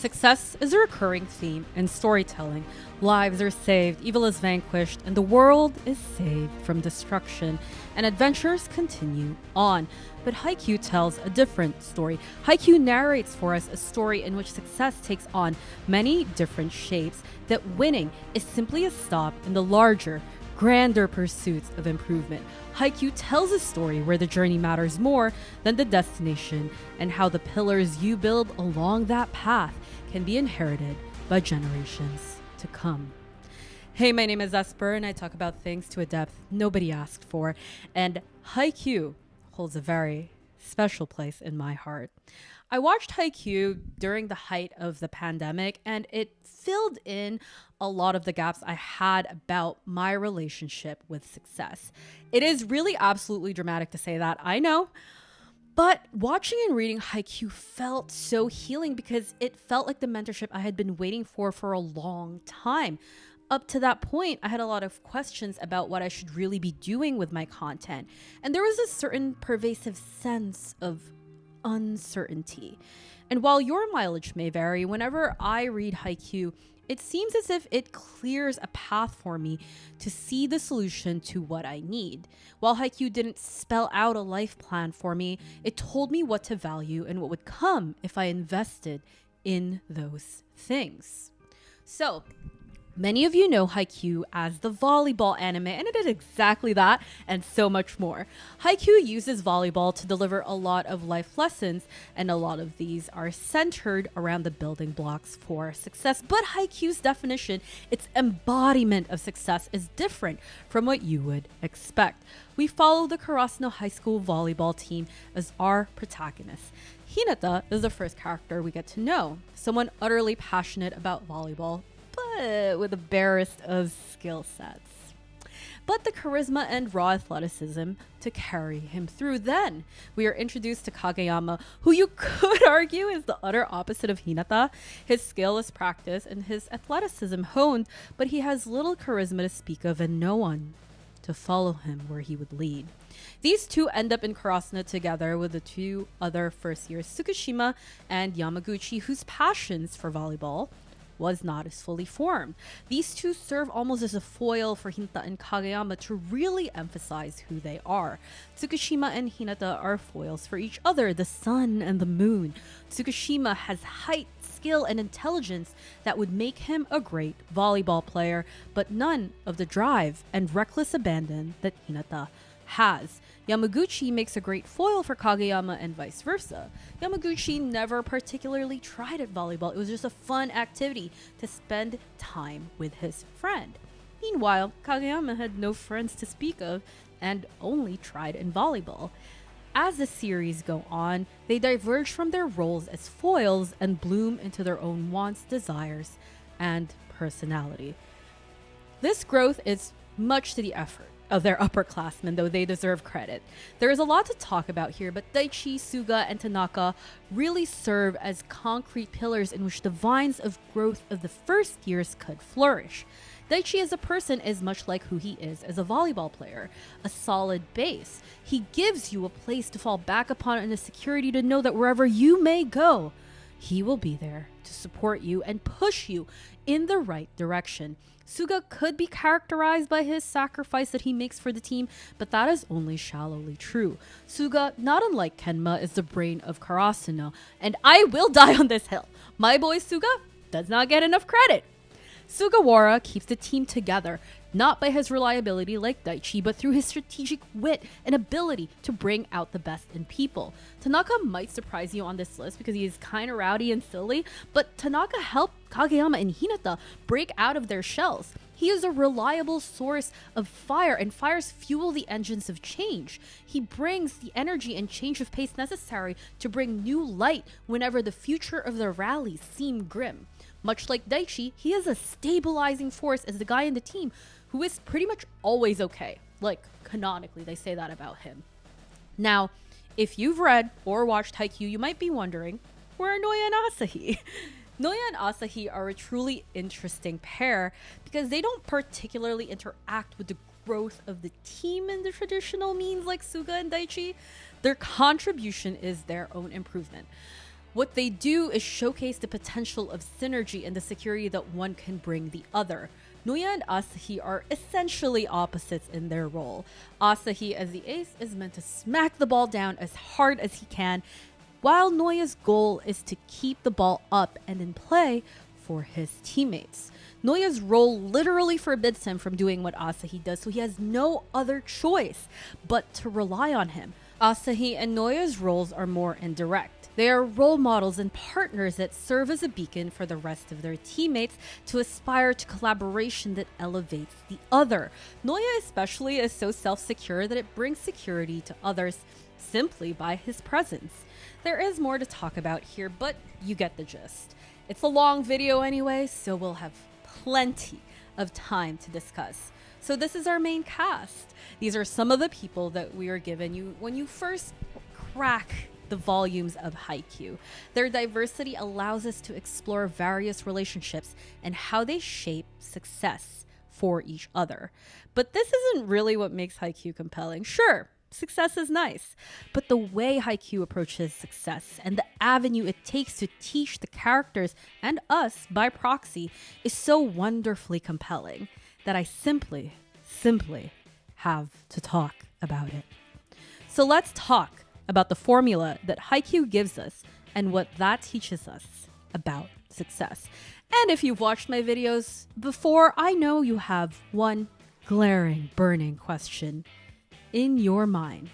Success is a recurring theme in storytelling. Lives are saved, evil is vanquished, and the world is saved from destruction, and adventures continue on. But Haikyuu tells a different story. Haikyuu narrates for us a story in which success takes on many different shapes, that winning is simply a stop in the larger, grander pursuits of improvement. Haikyuu tells a story where the journey matters more than the destination, and how the pillars you build along that path can be inherited by generations to come. Hey, my name is Esper, and I talk about things to a depth nobody asked for, and Haikyuu holds a very special place in my heart. I watched Haikyuu during the height of the pandemic, and it filled in a lot of the gaps I had about my relationship with success. It is really absolutely dramatic to say that, I know, but watching and reading Haikyuu felt so healing because it felt like the mentorship I had been waiting for a long time. Up to that point, I had a lot of questions about what I should really be doing with my content, and there was a certain pervasive sense of uncertainty. And while your mileage may vary, whenever I read Haikyuu, it seems as if it clears a path for me to see the solution to what I need. While Haikyuu didn't spell out a life plan for me, it told me what to value and what would come if I invested in those things. So, many of you know Haikyuu as the volleyball anime, and it is exactly that and so much more. Haikyuu uses volleyball to deliver a lot of life lessons, and a lot of these are centered around the building blocks for success. But Haikyuu's definition, its embodiment of success, is different from what you would expect. We follow the Karasuno high school volleyball team as our protagonists. Hinata is the first character we get to know, someone utterly passionate about volleyball, but with the barest of skill sets, but the charisma and raw athleticism to carry him through. Then we are introduced to Kageyama, who you could argue is the utter opposite of Hinata. His skill is practiced and his athleticism honed, but he has little charisma to speak of and no one to follow him where he would lead. These two end up in Karasuno together with the two other first years, Tsukishima and Yamaguchi, whose passions for volleyball was not as fully formed. These two serve almost as a foil for Hinata and Kageyama to really emphasize who they are. Tsukishima and Hinata are foils for each other, the sun and the moon. Tsukishima has height, skill, and intelligence that would make him a great volleyball player, but none of the drive and reckless abandon that Hinata has. Yamaguchi makes a great foil for Kageyama and vice versa. Yamaguchi never particularly tried at volleyball. It was just a fun activity to spend time with his friend. Meanwhile, Kageyama had no friends to speak of and only tried in volleyball. As the series go on, they diverge from their roles as foils and bloom into their own wants, desires, and personality. This growth is much to the effort of their upperclassmen, though they deserve credit. There is a lot to talk about here, but Daichi, Suga, and Tanaka really serve as concrete pillars in which the vines of growth of the first years could flourish. Daichi as a person is much like who he is as a volleyball player, a solid base. He gives you a place to fall back upon and a security to know that wherever you may go, he will be there to support you and push you in the right direction. Suga could be characterized by his sacrifice that he makes for the team, but that is only shallowly true. Suga, not unlike Kenma, is the brain of Karasuno, and I will die on this hill. My boy Suga does not get enough credit. Sugawara keeps the team together, not by his reliability like Daichi, but through his strategic wit and ability to bring out the best in people. Tanaka might surprise you on this list because he is kind of rowdy and silly, but Tanaka helped Kageyama and Hinata break out of their shells. He is a reliable source of fire, and fires fuel the engines of change. He brings the energy and change of pace necessary to bring new light whenever the future of the rallies seem grim. Much like Daichi, he is a stabilizing force as the guy in the team who is pretty much always okay. Like, canonically, they say that about him. Now, if you've read or watched Haikyuu, you might be wondering, where are Noya and Asahi? Noya and Asahi are a truly interesting pair because they don't particularly interact with the growth of the team in the traditional means like Suga and Daichi. Their contribution is their own improvement. What they do is showcase the potential of synergy and the security that one can bring the other. Noya and Asahi are essentially opposites in their role. Asahi, as the ace, is meant to smack the ball down as hard as he can, while Noya's goal is to keep the ball up and in play for his teammates. Noya's role literally forbids him from doing what Asahi does, so he has no other choice but to rely on him. Asahi and Noya's roles are more indirect. They are role models and partners that serve as a beacon for the rest of their teammates to aspire to collaboration that elevates the other. Noya especially is so self-secure that it brings security to others simply by his presence. There is more to talk about here, but you get the gist. It's a long video anyway, so we'll have plenty of time to discuss. So this is our main cast. These are some of the people that we are given you when you first crack the volumes of Haikyuu. Their diversity allows us to explore various relationships and how they shape success for each other. But this isn't really what makes Haikyuu compelling. Sure, success is nice, but the way Haikyuu approaches success and the avenue it takes to teach the characters and us by proxy is so wonderfully compelling that I simply have to talk about it. So let's talk about the formula that Haikyuu gives us and what that teaches us about success. And if you've watched my videos before, I know you have one glaring, burning question in your mind.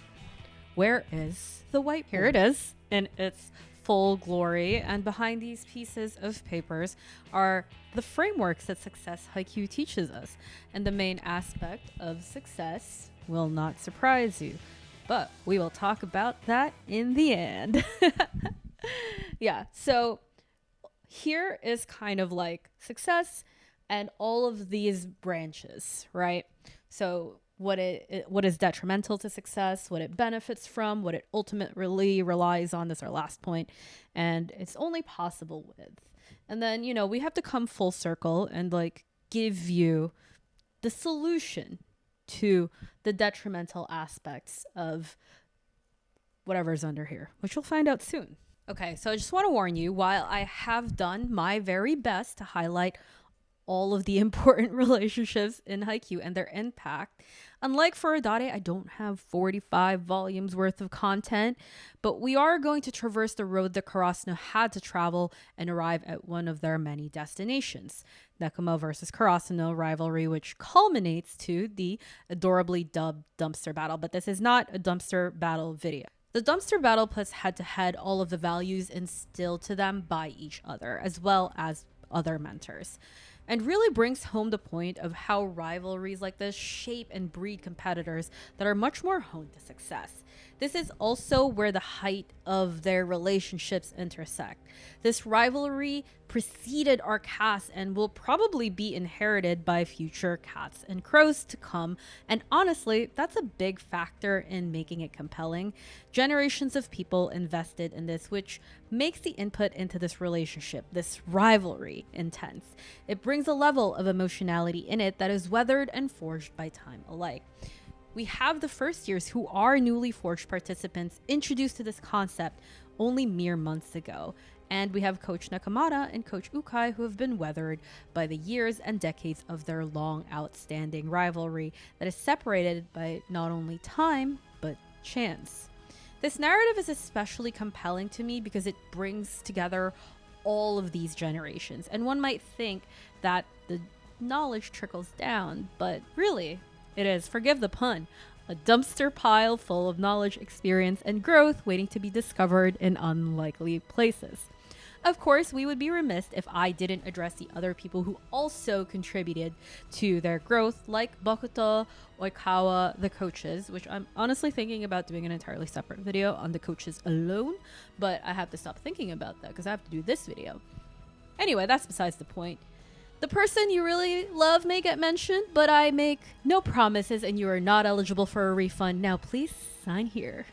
Where is the whiteboard? Here it is in its full glory, and behind these pieces of papers are the frameworks that success Haikyuu teaches us. And the main aspect of success will not surprise you, but we will talk about that in the end. Yeah, so here is kind of like success and all of these branches, right? So what is detrimental to success, what it benefits from, what it ultimately relies on. This is our last point, and it's only possible with. And then, you know, we have to come full circle and like give you the solution to the detrimental aspects of whatever's under here, which you'll find out soon. Okay, so I just want to warn you, while I have done my very best to highlight all of the important relationships in Haikyuu and their impact, unlike for Furudare, I don't have 45 volumes worth of content, but we are going to traverse the road that Karasuno had to travel and arrive at one of their many destinations. Nekoma versus Karasuno rivalry, which culminates to the adorably dubbed dumpster battle, but this is not a dumpster battle video. The dumpster battle puts head-to-head all of the values instilled to them by each other, as well as other mentors, and really brings home the point of how rivalries like this shape and breed competitors that are much more honed to success. This is also where the height of their relationships intersect. This rivalry preceded our cast and will probably be inherited by future cats and crows to come, and honestly, that's a big factor in making it compelling. Generations of people invested in this, which makes the input into this relationship, this rivalry, intense. It brings a level of emotionality in it that is weathered and forged by time alike. We have the first years who are newly forged participants introduced to this concept only mere months ago. And we have Coach Nekomata and Coach Ukai who have been weathered by the years and decades of their long outstanding rivalry that is separated by not only time, but chance. This narrative is especially compelling to me because it brings together all of these generations. And one might think that the knowledge trickles down, but really, it is, forgive the pun, a dumpster pile full of knowledge, experience, and growth waiting to be discovered in unlikely places. Of course, we would be remiss if I didn't address the other people who also contributed to their growth, like Bokuto, Oikawa, the coaches, which I'm honestly thinking about doing an entirely separate video on the coaches alone, but I have to stop thinking about that because I have to do this video. Anyway, that's besides the point. The person you really love may get mentioned, but I make no promises and you are not eligible for a refund. Now please sign here.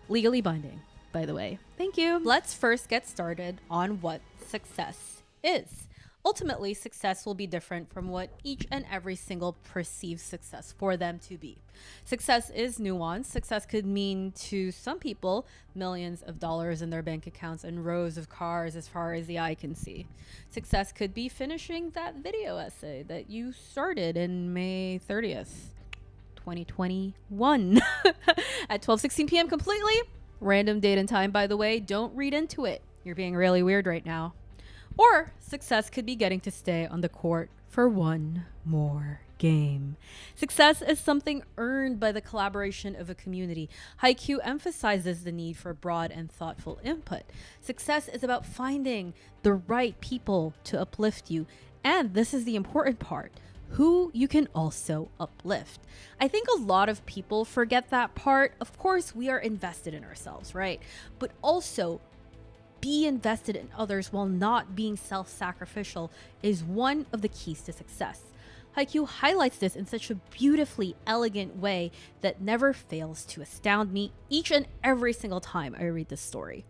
Legally binding, by the way. Thank you. Let's first get started on what success is. Ultimately, success will be different from what each and every single perceives success for them to be. Success is nuanced. Success could mean to some people millions of dollars in their bank accounts and rows of cars as far as the eye can see. Success could be finishing that video essay that you started in May 30th, 2021 at 12:16 p.m. completely. Random date and time, by the way. Don't read into it. You're being really weird right now. Or success could be getting to stay on the court for one more game. Success is something earned by the collaboration of a community. Haikyuu emphasizes the need for broad and thoughtful input. Success is about finding the right people to uplift you. And this is the important part, who you can also uplift. I think a lot of people forget that part. Of course, we are invested in ourselves, right? But also, be invested in others while not being self-sacrificial is one of the keys to success. Haikyuu highlights this in such a beautifully elegant way that never fails to astound me each and every single time I read this story.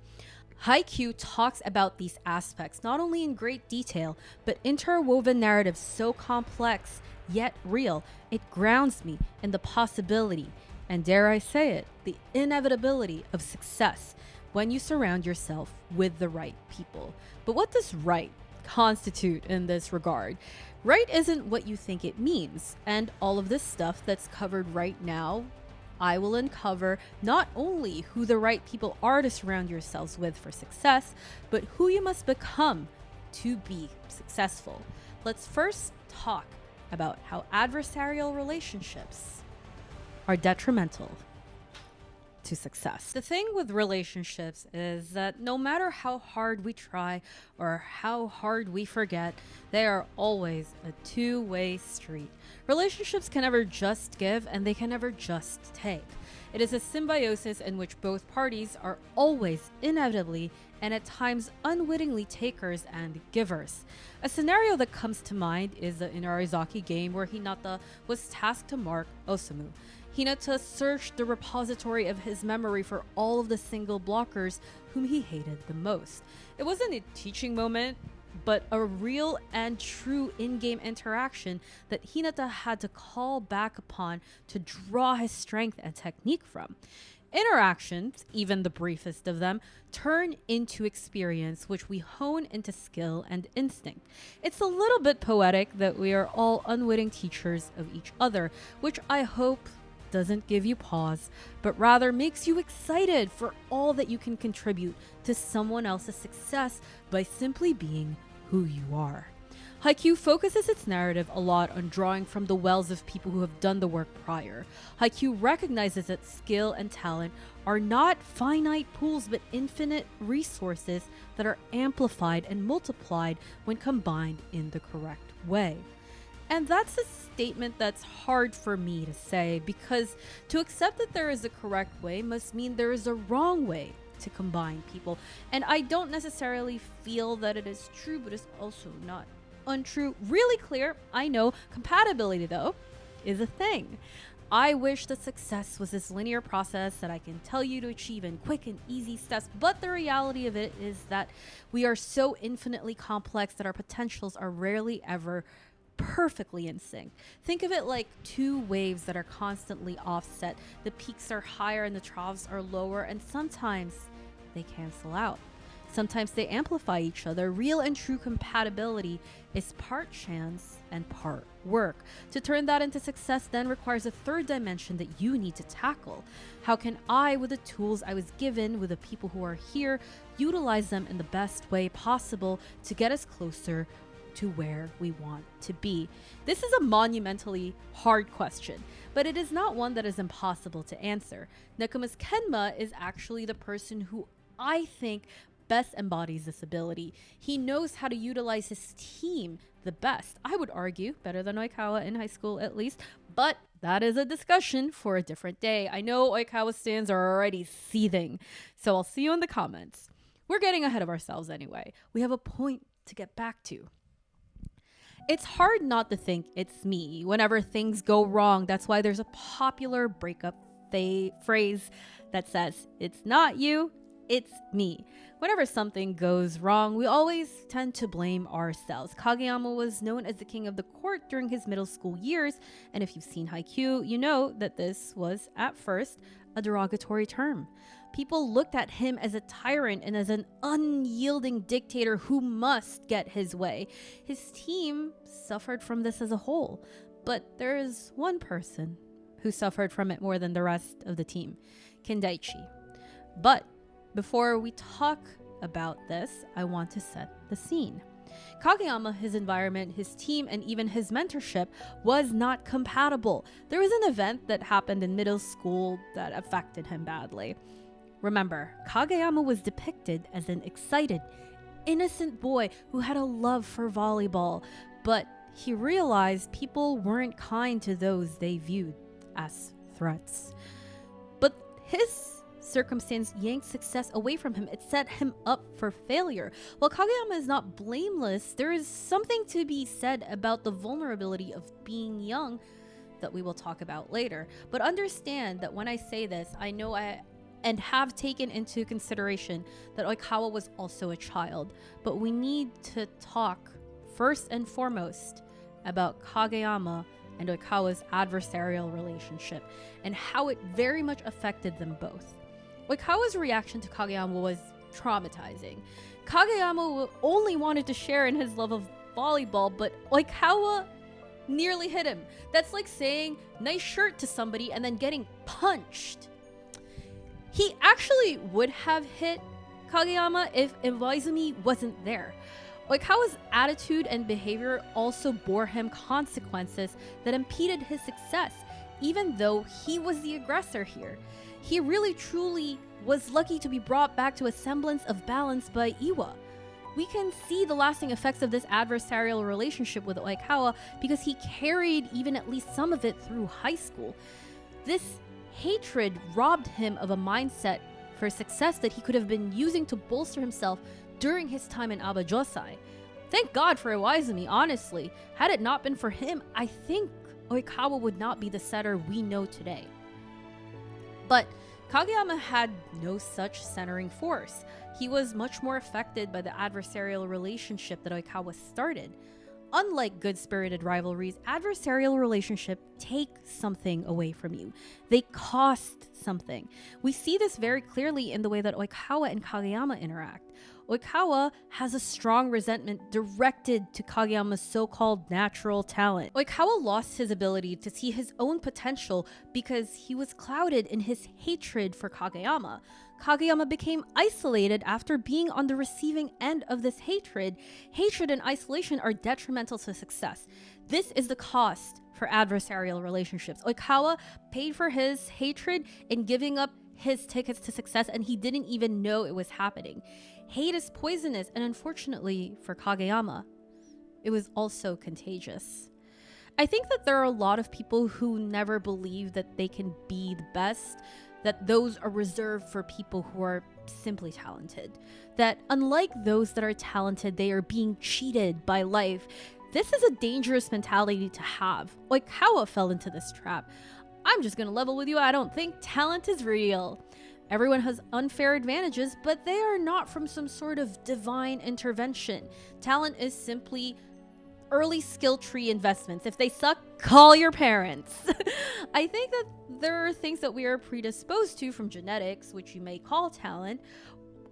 Haikyuu talks about these aspects not only in great detail, but interwoven narratives so complex yet real. It grounds me in the possibility, and dare I say it, the inevitability of success when you surround yourself with the right people. But what does right constitute in this regard? Right isn't what you think it means, and all of this stuff that's covered right now, I will uncover not only who the right people are to surround yourselves with for success, but who you must become to be successful. Let's first talk about how adversarial relationships are detrimental to success. The thing with relationships is that no matter how hard we try or how hard we forget, they are always a two-way street. Relationships can never just give and they can never just take. It is a symbiosis in which both parties are always inevitably and at times unwittingly takers and givers. A scenario that comes to mind is the Inarizaki game where Hinata was tasked to mark Osamu. Hinata searched the repository of his memory for all of the single blockers whom he hated the most. It wasn't a teaching moment, but a real and true in-game interaction that Hinata had to call back upon to draw his strength and technique from. Interactions, even the briefest of them, turn into experience which we hone into skill and instinct. It's a little bit poetic that we are all unwitting teachers of each other, which I hope doesn't give you pause, but rather makes you excited for all that you can contribute to someone else's success by simply being who you are. Haikyuu focuses its narrative a lot on drawing from the wells of people who have done the work prior. Haikyuu recognizes that skill and talent are not finite pools but infinite resources that are amplified and multiplied when combined in the correct way. And that's a statement that's hard for me to say, because to accept that there is a correct way must mean there is a wrong way to combine people. And I don't necessarily feel that it is true, but it's also not untrue. Really clear, I know. Compatibility, though, is a thing. I wish that success was this linear process that I can tell you to achieve in quick and easy steps, but the reality of it is that we are so infinitely complex that our potentials are rarely ever perfectly in sync. Think of it like two waves that are constantly offset. The peaks are higher and the troughs are lower, and sometimes they cancel out. Sometimes they amplify each other. Real and true compatibility is part chance and part work. To turn that into success then requires a third dimension that you need to tackle. How can I, with the tools I was given, with the people who are here, utilize them in the best way possible to get us closer to where we want to be? This is a monumentally hard question, but it is not one that is impossible to answer. Nekoma's Kenma is actually the person who I think best embodies this ability. He knows how to utilize his team the best. I would argue better than Oikawa in high school at least, but that is a discussion for a different day. I know Oikawa stands are already seething, so I'll see you in the comments. We're getting ahead of ourselves anyway. We have a point to get back to. It's hard not to think it's me whenever things go wrong. That's why there's a popular breakup phrase that says, it's not you, It's me. Whenever something goes wrong, we always tend to blame ourselves. Kageyama was known as the king of the court during his middle school years, and if you've seen Haikyuu, you know that this was, at first, a derogatory term. People looked at him as a tyrant and as an unyielding dictator who must get his way. His team suffered from this as a whole, but there is one person who suffered from it more than the rest of the team, Kindaichi. But before we talk about this, I want to set the scene. Kageyama, his environment, his team, and even his mentorship was not compatible. There was an event that happened in middle school that affected him badly. Remember, Kageyama was depicted as an excited, innocent boy who had a love for volleyball, but he realized people weren't kind to those they viewed as threats. But his circumstance yanked success away from him. It set him up for failure. While Kageyama is not blameless, there is something to be said about the vulnerability of being young that we will talk about later. But understand that when I say this, I know and have taken into consideration that Oikawa was also a child. But we need to talk first and foremost about Kageyama and Oikawa's adversarial relationship and how it very much affected them both. Oikawa's reaction to Kageyama was traumatizing. Kageyama only wanted to share in his love of volleyball, but Oikawa nearly hit him. That's like saying nice shirt to somebody and then getting punched. He actually would have hit Kageyama if Iwaizumi wasn't there. Oikawa's attitude and behavior also bore him consequences that impeded his success, even though he was the aggressor here. He really truly was lucky to be brought back to a semblance of balance by Iwa. We can see the lasting effects of this adversarial relationship with Oikawa because he carried even at least some of it through high school. This hatred robbed him of a mindset for success that he could have been using to bolster himself during his time in Abajosai. Thank God for Iwaizumi, honestly. Had it not been for him, I think Oikawa would not be the setter we know today. But Kageyama had no such centering force. He was much more affected by the adversarial relationship that Oikawa started. Unlike good-spirited rivalries, adversarial relationships take something away from you. They cost something. We see this very clearly in the way that Oikawa and Kageyama interact. Oikawa has a strong resentment directed to Kageyama's so-called natural talent. Oikawa lost his ability to see his own potential because he was clouded in his hatred for Kageyama. Kageyama became isolated after being on the receiving end of this hatred. Hatred and isolation are detrimental to success. This is the cost for adversarial relationships. Oikawa paid for his hatred in giving up his tickets to success, and he didn't even know it was happening. Hate is poisonous, and unfortunately for Kageyama, it was also contagious. I think that there are a lot of people who never believe that they can be the best, that those are reserved for people who are simply talented, that unlike those that are talented, they are being cheated by life. This is a dangerous mentality to have. Oikawa fell into this trap. I'm just gonna level with you, I don't think talent is real. Everyone has unfair advantages, but they are not from some sort of divine intervention. Talent is simply early skill tree investments. If they suck, call your parents. I think that there are things that we are predisposed to from genetics, which you may call talent,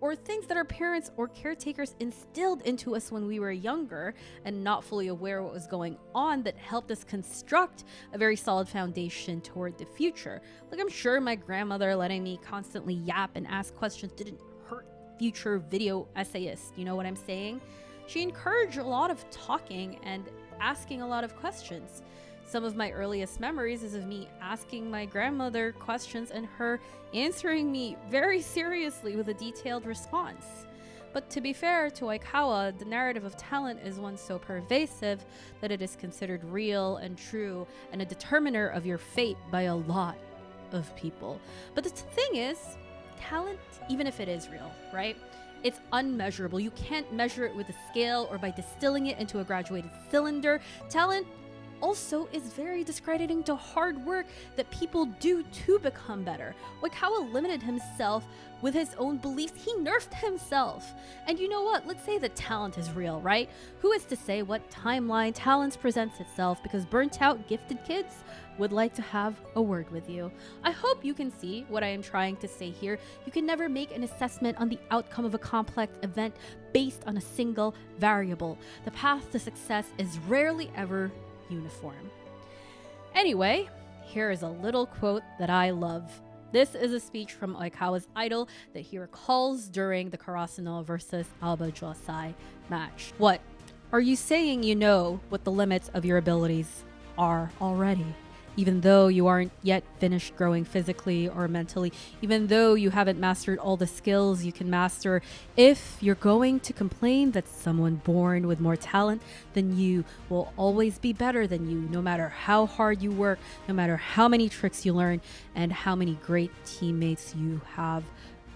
or things that our parents or caretakers instilled into us when we were younger and not fully aware what was going on, that helped us construct a very solid foundation toward the future. Like, I'm sure my grandmother letting me constantly yap and ask questions didn't hurt future video essayists, you know what I'm saying? She encouraged a lot of talking and asking a lot of questions. Some of my earliest memories is of me asking my grandmother questions and her answering me very seriously with a detailed response. But to be fair to Oikawa, the narrative of talent is one so pervasive that it is considered real and true and a determiner of your fate by a lot of people. But the thing is, talent, even if it is real, right? It's unmeasurable. You can't measure it with a scale or by distilling it into a graduated cylinder. Talent also is very discrediting to hard work that people do to become better. Oikawa limited himself with his own beliefs. He nerfed himself. And you know what? Let's say the talent is real, right? Who is to say what timeline talent presents itself, because burnt out gifted kids would like to have a word with you. I hope you can see what I am trying to say here. You can never make an assessment on the outcome of a complex event based on a single variable. The path to success is rarely ever uniform. Anyway, here is a little quote that I love. This is a speech from Oikawa's idol that he recalls during the Karasuno versus Alba Josai match. What? Are you saying you know what the limits of your abilities are already? Even though you aren't yet finished growing physically or mentally, even though you haven't mastered all the skills you can master, if you're going to complain that someone born with more talent than you will always be better than you, no matter how hard you work, no matter how many tricks you learn, and how many great teammates you have,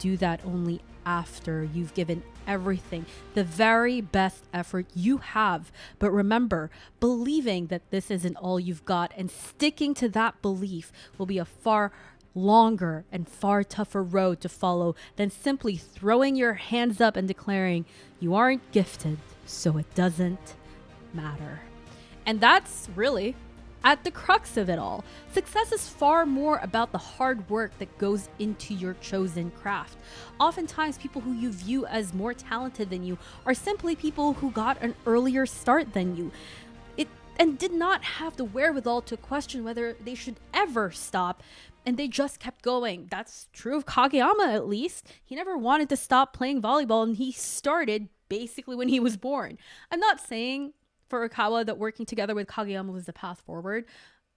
do that only after you've given everything, the very best effort you have. But remember, believing that this isn't all you've got and sticking to that belief will be a far longer and far tougher road to follow than simply throwing your hands up and declaring you aren't gifted, so it doesn't matter. And that's really at the crux of it all. Success is far more about the hard work that goes into your chosen craft. Oftentimes, people who you view as more talented than you are simply people who got an earlier start than you, and did not have the wherewithal to question whether they should ever stop, and they just kept going. That's true of Kageyama, at least. He never wanted to stop playing volleyball, and he started basically when he was born. I'm not saying for Oikawa that working together with Kageyama was the path forward,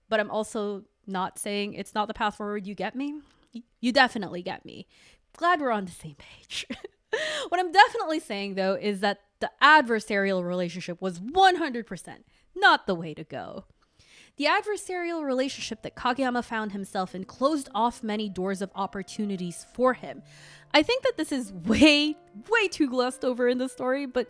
but I'm also not saying it's not the path forward. You get me? You definitely get me. Glad we're on the same page. What I'm definitely saying, though, is that the adversarial relationship was 100% not the way to go. The adversarial relationship that Kageyama found himself in closed off many doors of opportunities for him. I think that this is way too glossed over in the story, but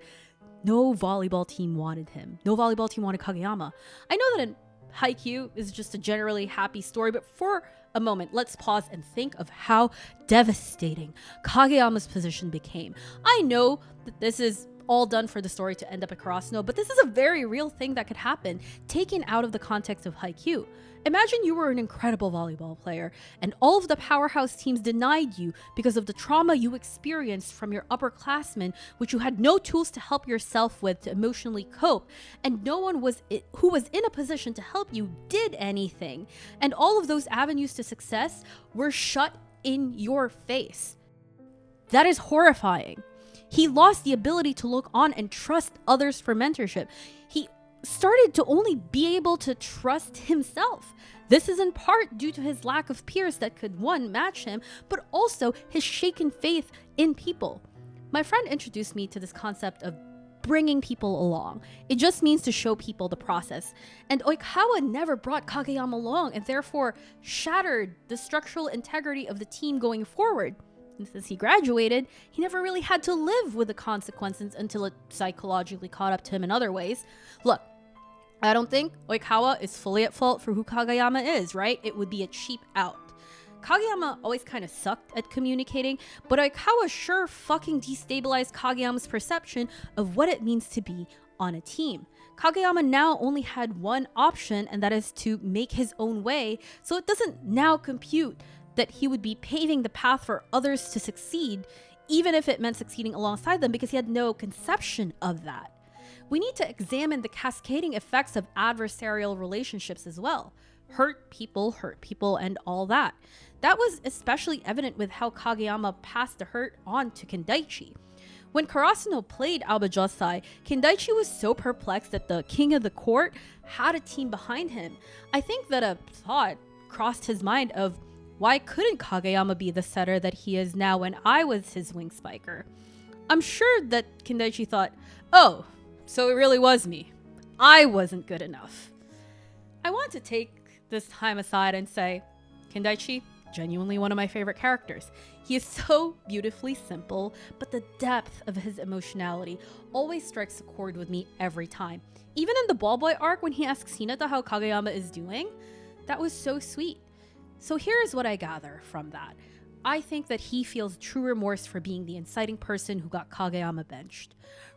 no volleyball team wanted him. No volleyball team wanted Kageyama. I know that Haikyuu is just a generally happy story, but for a moment, let's pause and think of how devastating Kageyama's position became. I know that this is all done for the story to end up at Karasuno, but this is a very real thing that could happen, taken out of the context of Haikyuu. Imagine you were an incredible volleyball player, and all of the powerhouse teams denied you because of the trauma you experienced from your upperclassmen, which you had no tools to help yourself with to emotionally cope, and no one who was in a position to help you did anything, and all of those avenues to success were shut in your face. That is horrifying. He lost the ability to look on and trust others for mentorship. He started to only be able to trust himself. This is in part due to his lack of peers that could, one, match him, but also his shaken faith in people. My friend introduced me to this concept of bringing people along. It just means to show people the process. And Oikawa never brought Kageyama along and therefore shattered the structural integrity of the team going forward. And since he graduated, he never really had to live with the consequences until it psychologically caught up to him in other ways. Look, I don't think Oikawa is fully at fault for who Kageyama is, right? It would be a cheap out. Kageyama always kind of sucked at communicating, but Oikawa sure fucking destabilized Kageyama's perception of what it means to be on a team. Kageyama now only had one option, and that is to make his own way, so it doesn't now compute that he would be paving the path for others to succeed, even if it meant succeeding alongside them, because he had no conception of that. We need to examine the cascading effects of adversarial relationships as well. Hurt people, and all that. That was especially evident with how Kageyama passed the hurt on to Kendaichi. When Karasuno played Alba Josai, Kendaichi was so perplexed that the king of the court had a team behind him. I think that a thought crossed his mind of, why couldn't Kageyama be the setter that he is now when I was his wing spiker? I'm sure that Kendaichi thought, oh, so it really was me. I wasn't good enough. I want to take this time aside and say, Kendaichi, genuinely one of my favorite characters. He is so beautifully simple, but the depth of his emotionality always strikes a chord with me every time. Even in the ball boy arc, when he asks Hinata how Kageyama is doing, that was so sweet. So here's what I gather from that. I think that he feels true remorse for being the inciting person who got Kageyama benched.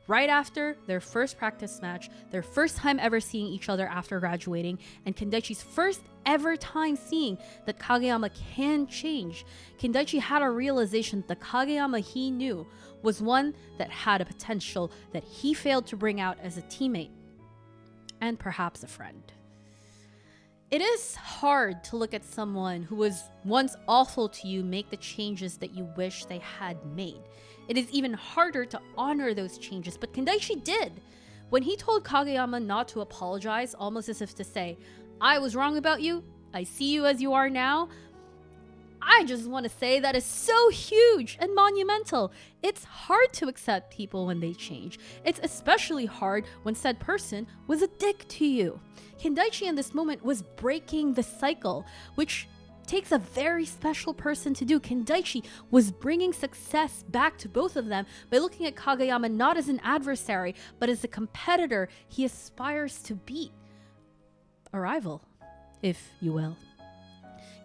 Right after their first practice match, their first time ever seeing each other after graduating, and Kendaichi's first ever time seeing that Kageyama can change, Kendaichi had a realization that the Kageyama he knew was one that had a potential that he failed to bring out as a teammate, and perhaps a friend. It is hard to look at someone who was once awful to you make the changes that you wish they had made. It is even harder to honor those changes, but Kendaichi did. When he told Kageyama not to apologize, almost as if to say, I was wrong about you, I see you as you are now, I just want to say that is so huge and monumental. It's hard to accept people when they change. It's especially hard when said person was a dick to you. Kendaichi in this moment was breaking the cycle, which takes a very special person to do. Kendaichi was bringing success back to both of them by looking at Kageyama not as an adversary, but as a competitor he aspires to beat. A rival, if you will.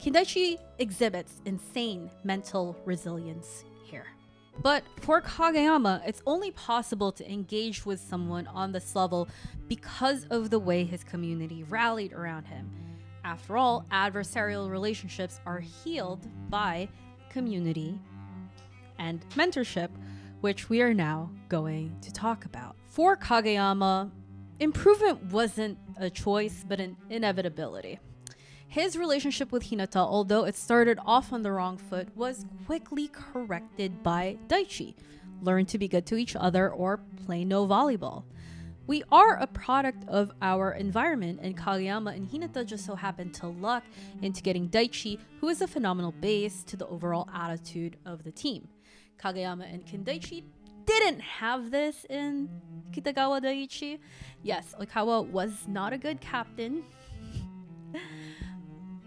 Kendaichi exhibits insane mental resilience here. But for Kageyama, it's only possible to engage with someone on this level because of the way his community rallied around him. After all, adversarial relationships are healed by community and mentorship, which we are now going to talk about. For Kageyama, improvement wasn't a choice, but an inevitability. His relationship with Hinata, although it started off on the wrong foot, was quickly corrected by Daichi. Learn to be good to each other or play no volleyball. We are a product of our environment, and Kageyama and Hinata just so happened to luck into getting Daichi, who is a phenomenal base to the overall attitude of the team. Kageyama and Kendaichi didn't have this in Kitagawa Daiichi. Yes, Oikawa was not a good captain.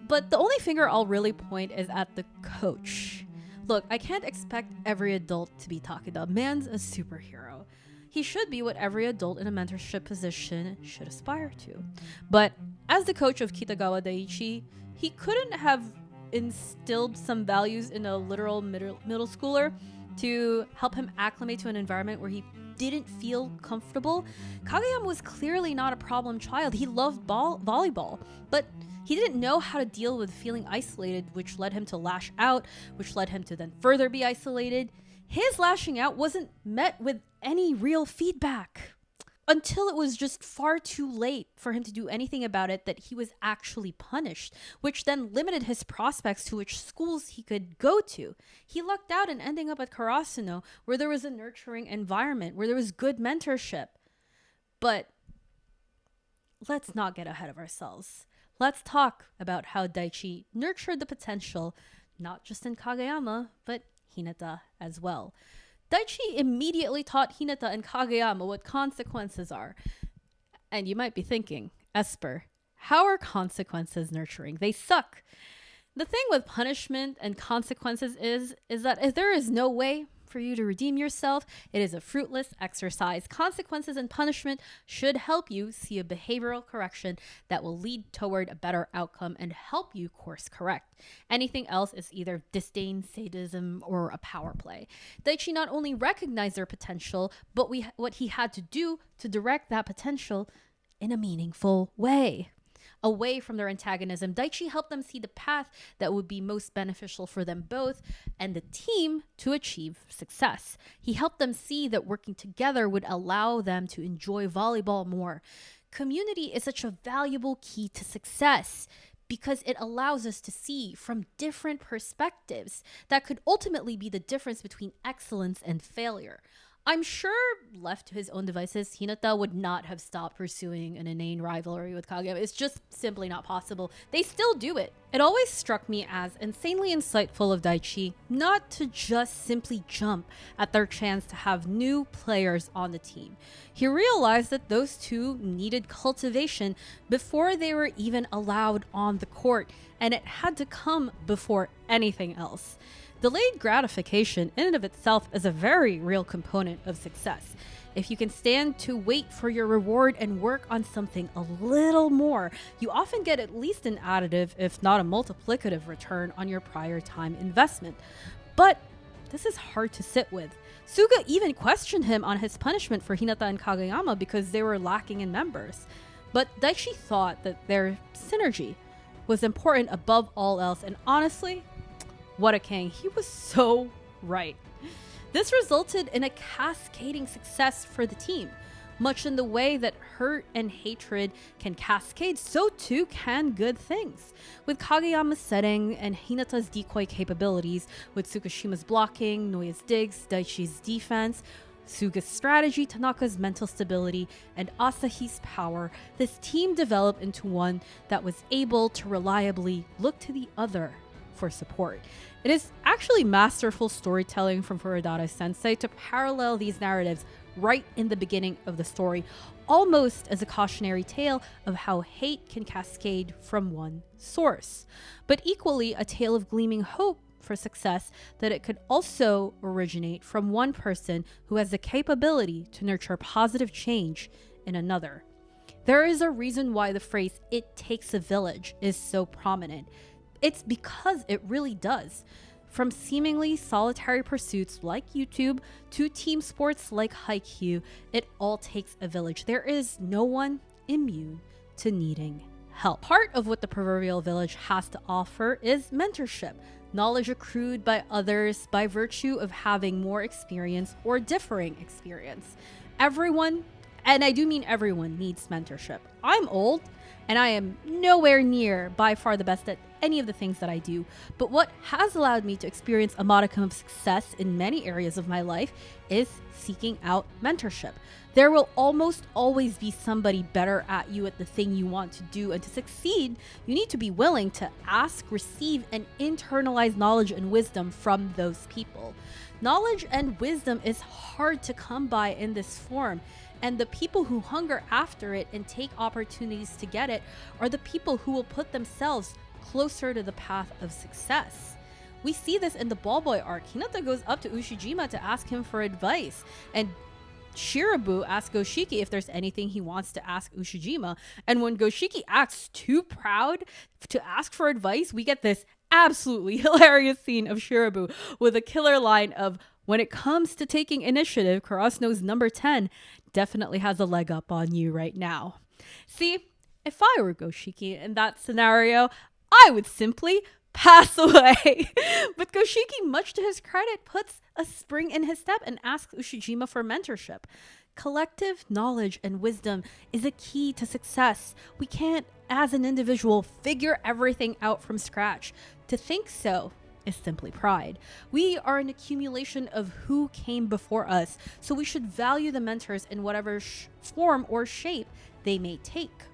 But the only finger I'll really point is at the coach. Look, I can't expect every adult to be Takeda. Man's a superhero. He should be what every adult in a mentorship position should aspire to. But as the coach of Kitagawa Daiichi, he couldn't have instilled some values in a literal middle schooler to help him acclimate to an environment where he didn't feel comfortable. Kageyama was clearly not a problem child. He loved volleyball, but he didn't know how to deal with feeling isolated, which led him to lash out, which led him to then further be isolated. His lashing out wasn't met with any real feedback until it was just far too late for him to do anything about it, that he was actually punished, which then limited his prospects to which schools he could go to. He lucked out in ending up at Karasuno, where there was a nurturing environment, where there was good mentorship. But let's not get ahead of ourselves. Let's talk about how Daichi nurtured the potential, not just in Kageyama, but Hinata as well. Daichi immediately taught Hinata and Kageyama what consequences are. And you might be thinking, Esper, how are consequences nurturing? They suck. The thing with punishment and consequences is that if there is no way for you to redeem yourself, it is a fruitless exercise. Consequences and punishment should help you see a behavioral correction that will lead toward a better outcome and help you course correct. Anything else is either disdain, sadism, or a power play. Daichi not only recognized their potential, but what he had to do to direct that potential in a meaningful way. Away from their antagonism, Daichi helped them see the path that would be most beneficial for them both and the team to achieve success. He helped them see that working together would allow them to enjoy volleyball more. Community is such a valuable key to success because it allows us to see from different perspectives that could ultimately be the difference between excellence and failure. I'm sure left to his own devices, Hinata would not have stopped pursuing an inane rivalry with Kageyama. It's just simply not possible. They still do it. It always struck me as insanely insightful of Daichi not to just simply jump at their chance to have new players on the team. He realized that those two needed cultivation before they were even allowed on the court, and it had to come before anything else. Delayed gratification in and of itself is a very real component of success. If you can stand to wait for your reward and work on something a little more, you often get at least an additive, if not a multiplicative return on your prior time investment. But this is hard to sit with. Suga even questioned him on his punishment for Hinata and Kageyama because they were lacking in members. But Daichi thought that their synergy was important above all else, and honestly, what a king. He was so right. This resulted in a cascading success for the team. Much in the way that hurt and hatred can cascade, so too can good things. With Kageyama's setting and Hinata's decoy capabilities, with Tsukishima's blocking, Noya's digs, Daichi's defense, Suga's strategy, Tanaka's mental stability, and Asahi's power, this team developed into one that was able to reliably look to the other for support. It is actually masterful storytelling from Furuta Sensei to parallel these narratives right in the beginning of the story, almost as a cautionary tale of how hate can cascade from one source, but equally a tale of gleaming hope for success, that it could also originate from one person who has the capability to nurture positive change in another. There is a reason why the phrase "it takes a village" is so prominent. It's because it really does. From seemingly solitary pursuits like YouTube to team sports like Haikyuu, it all takes a village. There is no one immune to needing help. Part of what the proverbial village has to offer is mentorship, knowledge accrued by others by virtue of having more experience or differing experience. Everyone, and I do mean everyone, needs mentorship. I'm old, and I am nowhere near by far the best at any of the things that I do, but what has allowed me to experience a modicum of success in many areas of my life is seeking out mentorship. There will almost always be somebody better at you at the thing you want to do, and to succeed, you need to be willing to ask, receive, and internalize knowledge and wisdom from those people. Knowledge and wisdom is hard to come by in this form, and the people who hunger after it and take opportunities to get it are the people who will put themselves closer to the path of success. We see this in the ball boy arc. Hinata goes up to Ushijima to ask him for advice, and Shirabu asks Goshiki if there's anything he wants to ask Ushijima. And when Goshiki acts too proud to ask for advice, we get this absolutely hilarious scene of Shirabu with a killer line of, "When it comes to taking initiative, Karasuno's number 10 definitely has a leg up on you right now." See, if I were Goshiki in that scenario, I would simply pass away. But Goshiki, much to his credit, puts a spring in his step and asks Ushijima for mentorship. Collective knowledge and wisdom is a key to success. We can't, as an individual, figure everything out from scratch. To think so is simply pride. We are an accumulation of who came before us, so we should value the mentors in whatever form or shape they may take.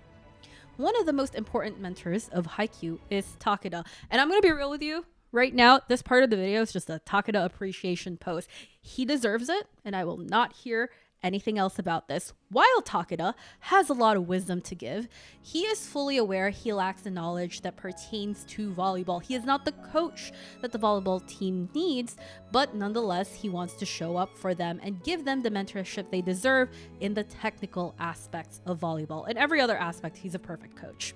One of the most important mentors of Haikyuu is Takeda, and I'm going to be real with you right now. This part of the video is just a Takeda appreciation post. He deserves it, and I will not hear anything else about this. While Takeda has a lot of wisdom to give, he is fully aware he lacks the knowledge that pertains to volleyball. He is not the coach that the volleyball team needs, but nonetheless, he wants to show up for them and give them the mentorship they deserve in the technical aspects of volleyball. In every other aspect, he's a perfect coach.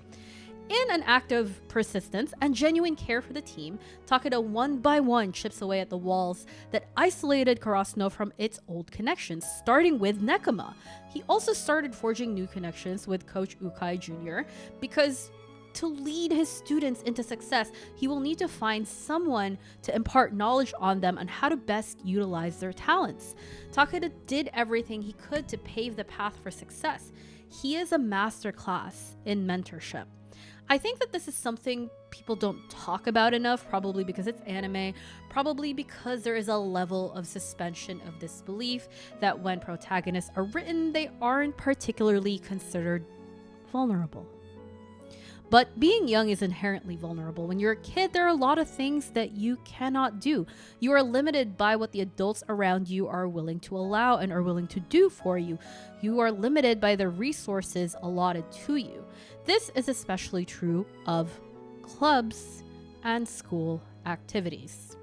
In an act of persistence and genuine care for the team, Takeda one by one chips away at the walls that isolated Karasuno from its old connections, starting with Nekoma. He also started forging new connections with Coach Ukai Jr. because to lead his students into success, he will need to find someone to impart knowledge on them on how to best utilize their talents. Takeda did everything he could to pave the path for success. He is a masterclass in mentorship. I think that this is something people don't talk about enough, probably because it's anime, probably because there is a level of suspension of disbelief that when protagonists are written, they aren't particularly considered vulnerable. But being young is inherently vulnerable. When you're a kid, there are a lot of things that you cannot do. You are limited by what the adults around you are willing to allow and are willing to do for you. You are limited by the resources allotted to you. This is especially true of clubs and school activities.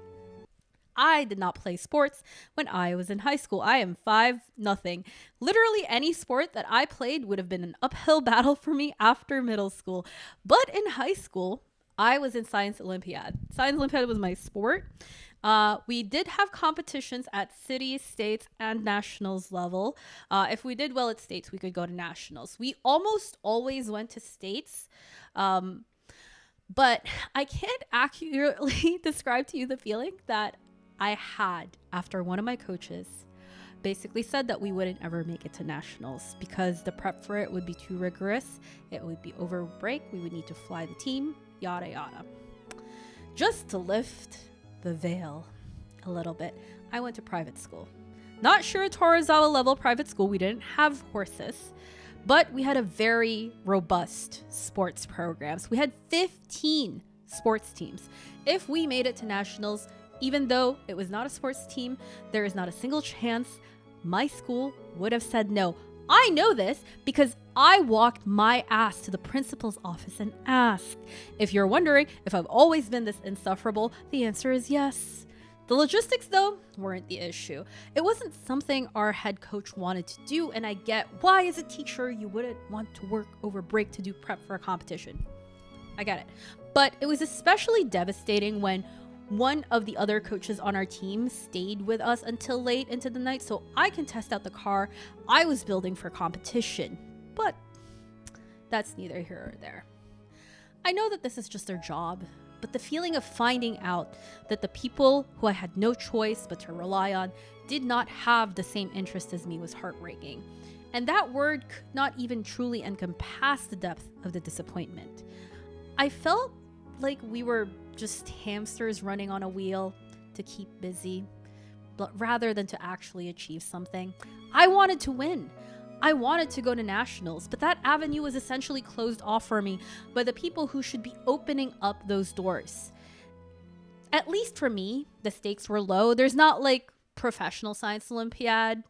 I did not play sports when I was in high school. I am 5-0. Literally any sport that I played would have been an uphill battle for me after middle school. But in high school, I was in Science Olympiad. Science Olympiad was my sport. We did have competitions at city, states, and nationals level. If we did well at states, we could go to nationals. We almost always went to states. But I can't accurately describe to you the feeling that I had after one of my coaches basically said that we wouldn't ever make it to nationals because the prep for it would be too rigorous. It would be over break. We would need to fly the team, yada yada. Just to lift the veil a little bit, I went to private school. Not sure Torizawa level private school. We didn't have horses, but we had a very robust sports programs. We had 15 sports teams. If we made it to nationals, even though it was not a sports team, there is not a single chance my school would have said no. I know this because I walked my ass to the principal's office and asked. If you're wondering if I've always been this insufferable, the answer is yes. The logistics, though, weren't the issue. It wasn't something our head coach wanted to do, and I get why, as a teacher, you wouldn't want to work over break to do prep for a competition. I get it. But it was especially devastating when one of the other coaches on our team stayed with us until late into the night so I can test out the car I was building for competition. But that's neither here or there. I know that this is just their job, but the feeling of finding out that the people who I had no choice but to rely on did not have the same interest as me was heartbreaking. And that word could not even truly encompass the depth of the disappointment. I felt like we were just hamsters running on a wheel to keep busy, but rather than to actually achieve something. I wanted to win. I wanted to go to nationals, but that avenue was essentially closed off for me by the people who should be opening up those doors. At least for me, the stakes were low. There's not like professional science Olympiad.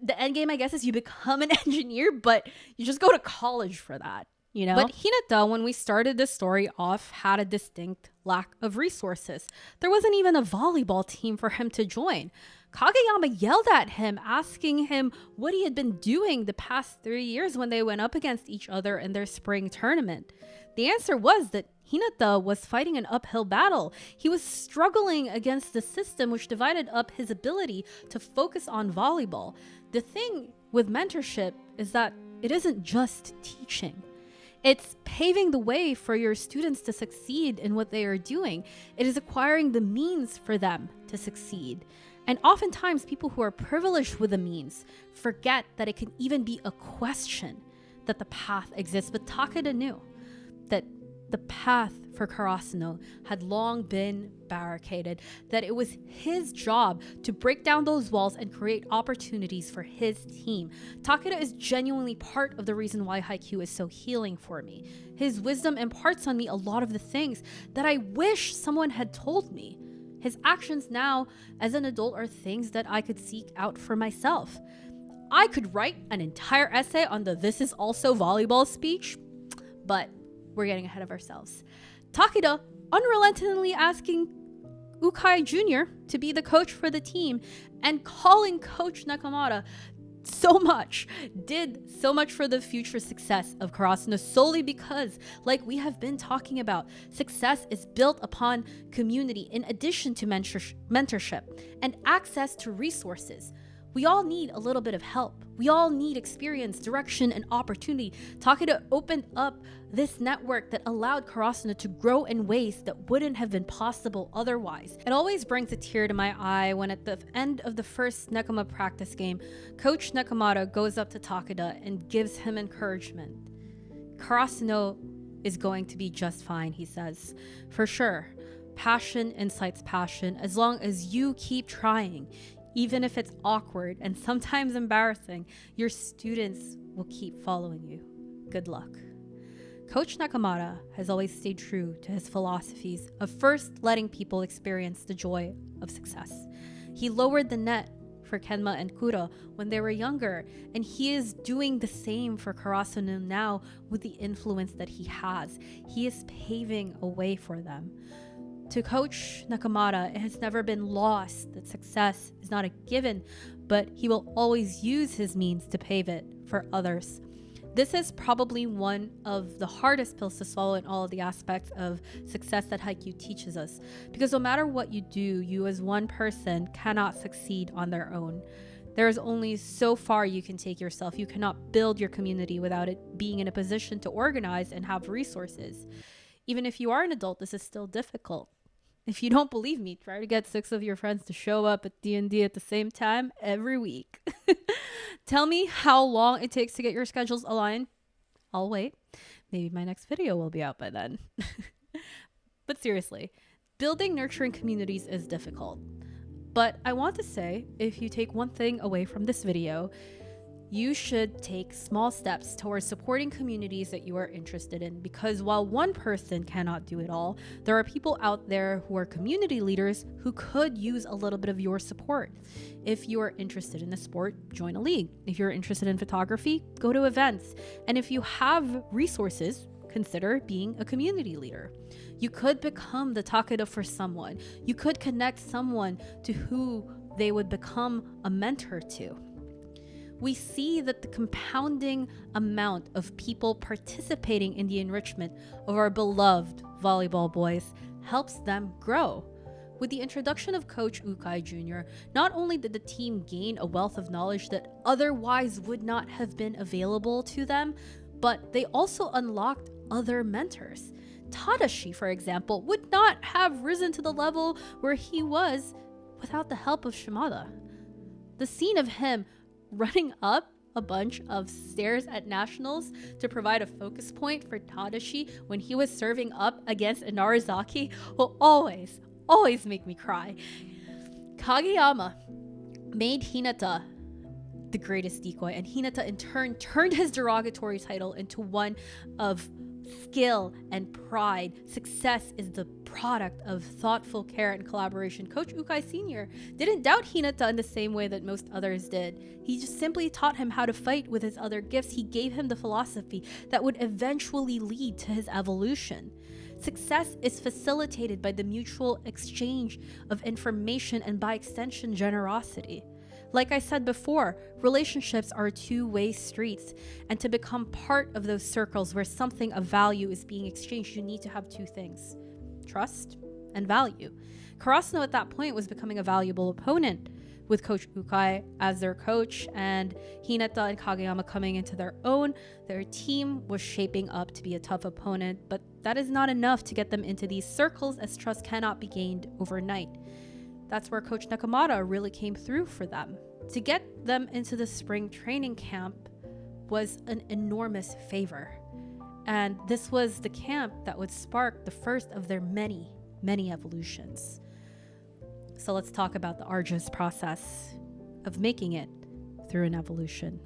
The end game, I guess, is you become an engineer, but you just go to college for that. You know? But Hinata, when we started this story off, had a distinct lack of resources. There wasn't even a volleyball team for him to join. Kageyama yelled at him, asking him what he had been doing the past 3 years when they went up against each other in their spring tournament. The answer was that Hinata was fighting an uphill battle. He was struggling against the system which divided up his ability to focus on volleyball. The thing with mentorship is that it isn't just teaching. It's paving the way for your students to succeed in what they are doing. It is acquiring the means for them to succeed. And oftentimes, people who are privileged with the means forget that it can even be a question that the path exists. But Takeda knew that the path for Karasuno had long been barricaded, that it was his job to break down those walls and create opportunities for his team. Takeda is genuinely part of the reason why Haikyuu is so healing for me. His wisdom imparts on me a lot of the things that I wish someone had told me. His actions now as an adult are things that I could seek out for myself. I could write an entire essay on the "this is also volleyball" speech, but we're getting ahead of ourselves. Takeda unrelentingly asking Ukai Jr. to be the coach for the team and calling Coach Nekoma did so much for the future success of Karasuno solely because, like we have been talking about, success is built upon community in addition to mentorship and access to resources. We all need a little bit of help. We all need experience, direction, and opportunity. Takeda opened up this network that allowed Karasuno to grow in ways that wouldn't have been possible otherwise. It always brings a tear to my eye when at the end of the first Nekoma practice game, Coach Nekoma goes up to Takeda and gives him encouragement. Karasuno is going to be just fine, he says. For sure, passion incites passion as long as you keep trying. Even if it's awkward and sometimes embarrassing, your students will keep following you. Good luck. Coach Nekomata has always stayed true to his philosophies of first letting people experience the joy of success. He lowered the net for Kenma and Kuro when they were younger, and he is doing the same for Karasuno now with the influence that he has. He is paving a way for them. To Coach Nekomata, it has never been lost that success is not a given, but he will always use his means to pave it for others. This is probably one of the hardest pills to swallow in all of the aspects of success that Haikyuu teaches us. Because no matter what you do, you as one person cannot succeed on their own. There is only so far you can take yourself. You cannot build your community without it being in a position to organize and have resources. Even if you are an adult, this is still difficult. If you don't believe me, try to get 6 of your friends to show up at D&D at the same time every week. Tell me how long it takes to get your schedules aligned. I'll wait. Maybe my next video will be out by then. But seriously, building nurturing communities is difficult. But I want to say, if you take one thing away from this video, you should take small steps towards supporting communities that you are interested in, because while one person cannot do it all, there are people out there who are community leaders who could use a little bit of your support. If you are interested in a sport, join a league. If you're interested in photography, go to events. And if you have resources, consider being a community leader. You could become the takeda for someone. You could connect someone to who they would become a mentor to. We see that the compounding amount of people participating in the enrichment of our beloved volleyball boys helps them grow. With the introduction of Coach Ukai Jr., not only did the team gain a wealth of knowledge that otherwise would not have been available to them, but they also unlocked other mentors. Tadashi, for example, would not have risen to the level where he was without the help of Shimada. The scene of him running up a bunch of stairs at nationals to provide a focus point for Tadashi when he was serving up against Inarizaki will always make me cry. Kageyama made Hinata the greatest decoy, and Hinata in turn turned his derogatory title into one of skill and pride. Success is the product of thoughtful care and collaboration. Coach Ukai Sr. didn't doubt Hinata in the same way that most others did. He just simply taught him how to fight with his other gifts. He gave him the philosophy that would eventually lead to his evolution. Success is facilitated by the mutual exchange of information and, by extension, generosity. Like I said before, relationships are two-way streets, and to become part of those circles where something of value is being exchanged, you need to have two things: trust and value. Karasuno at that point was becoming a valuable opponent, with Coach Ukai as their coach and Hinata and Kageyama coming into their own. Their team was shaping up to be a tough opponent, but that is not enough to get them into these circles, as trust cannot be gained overnight. That's where Coach Nekomata really came through for them. To get them into the spring training camp was an enormous favor. And this was the camp that would spark the first of their many, many evolutions. So let's talk about the arduous process of making it through an evolution.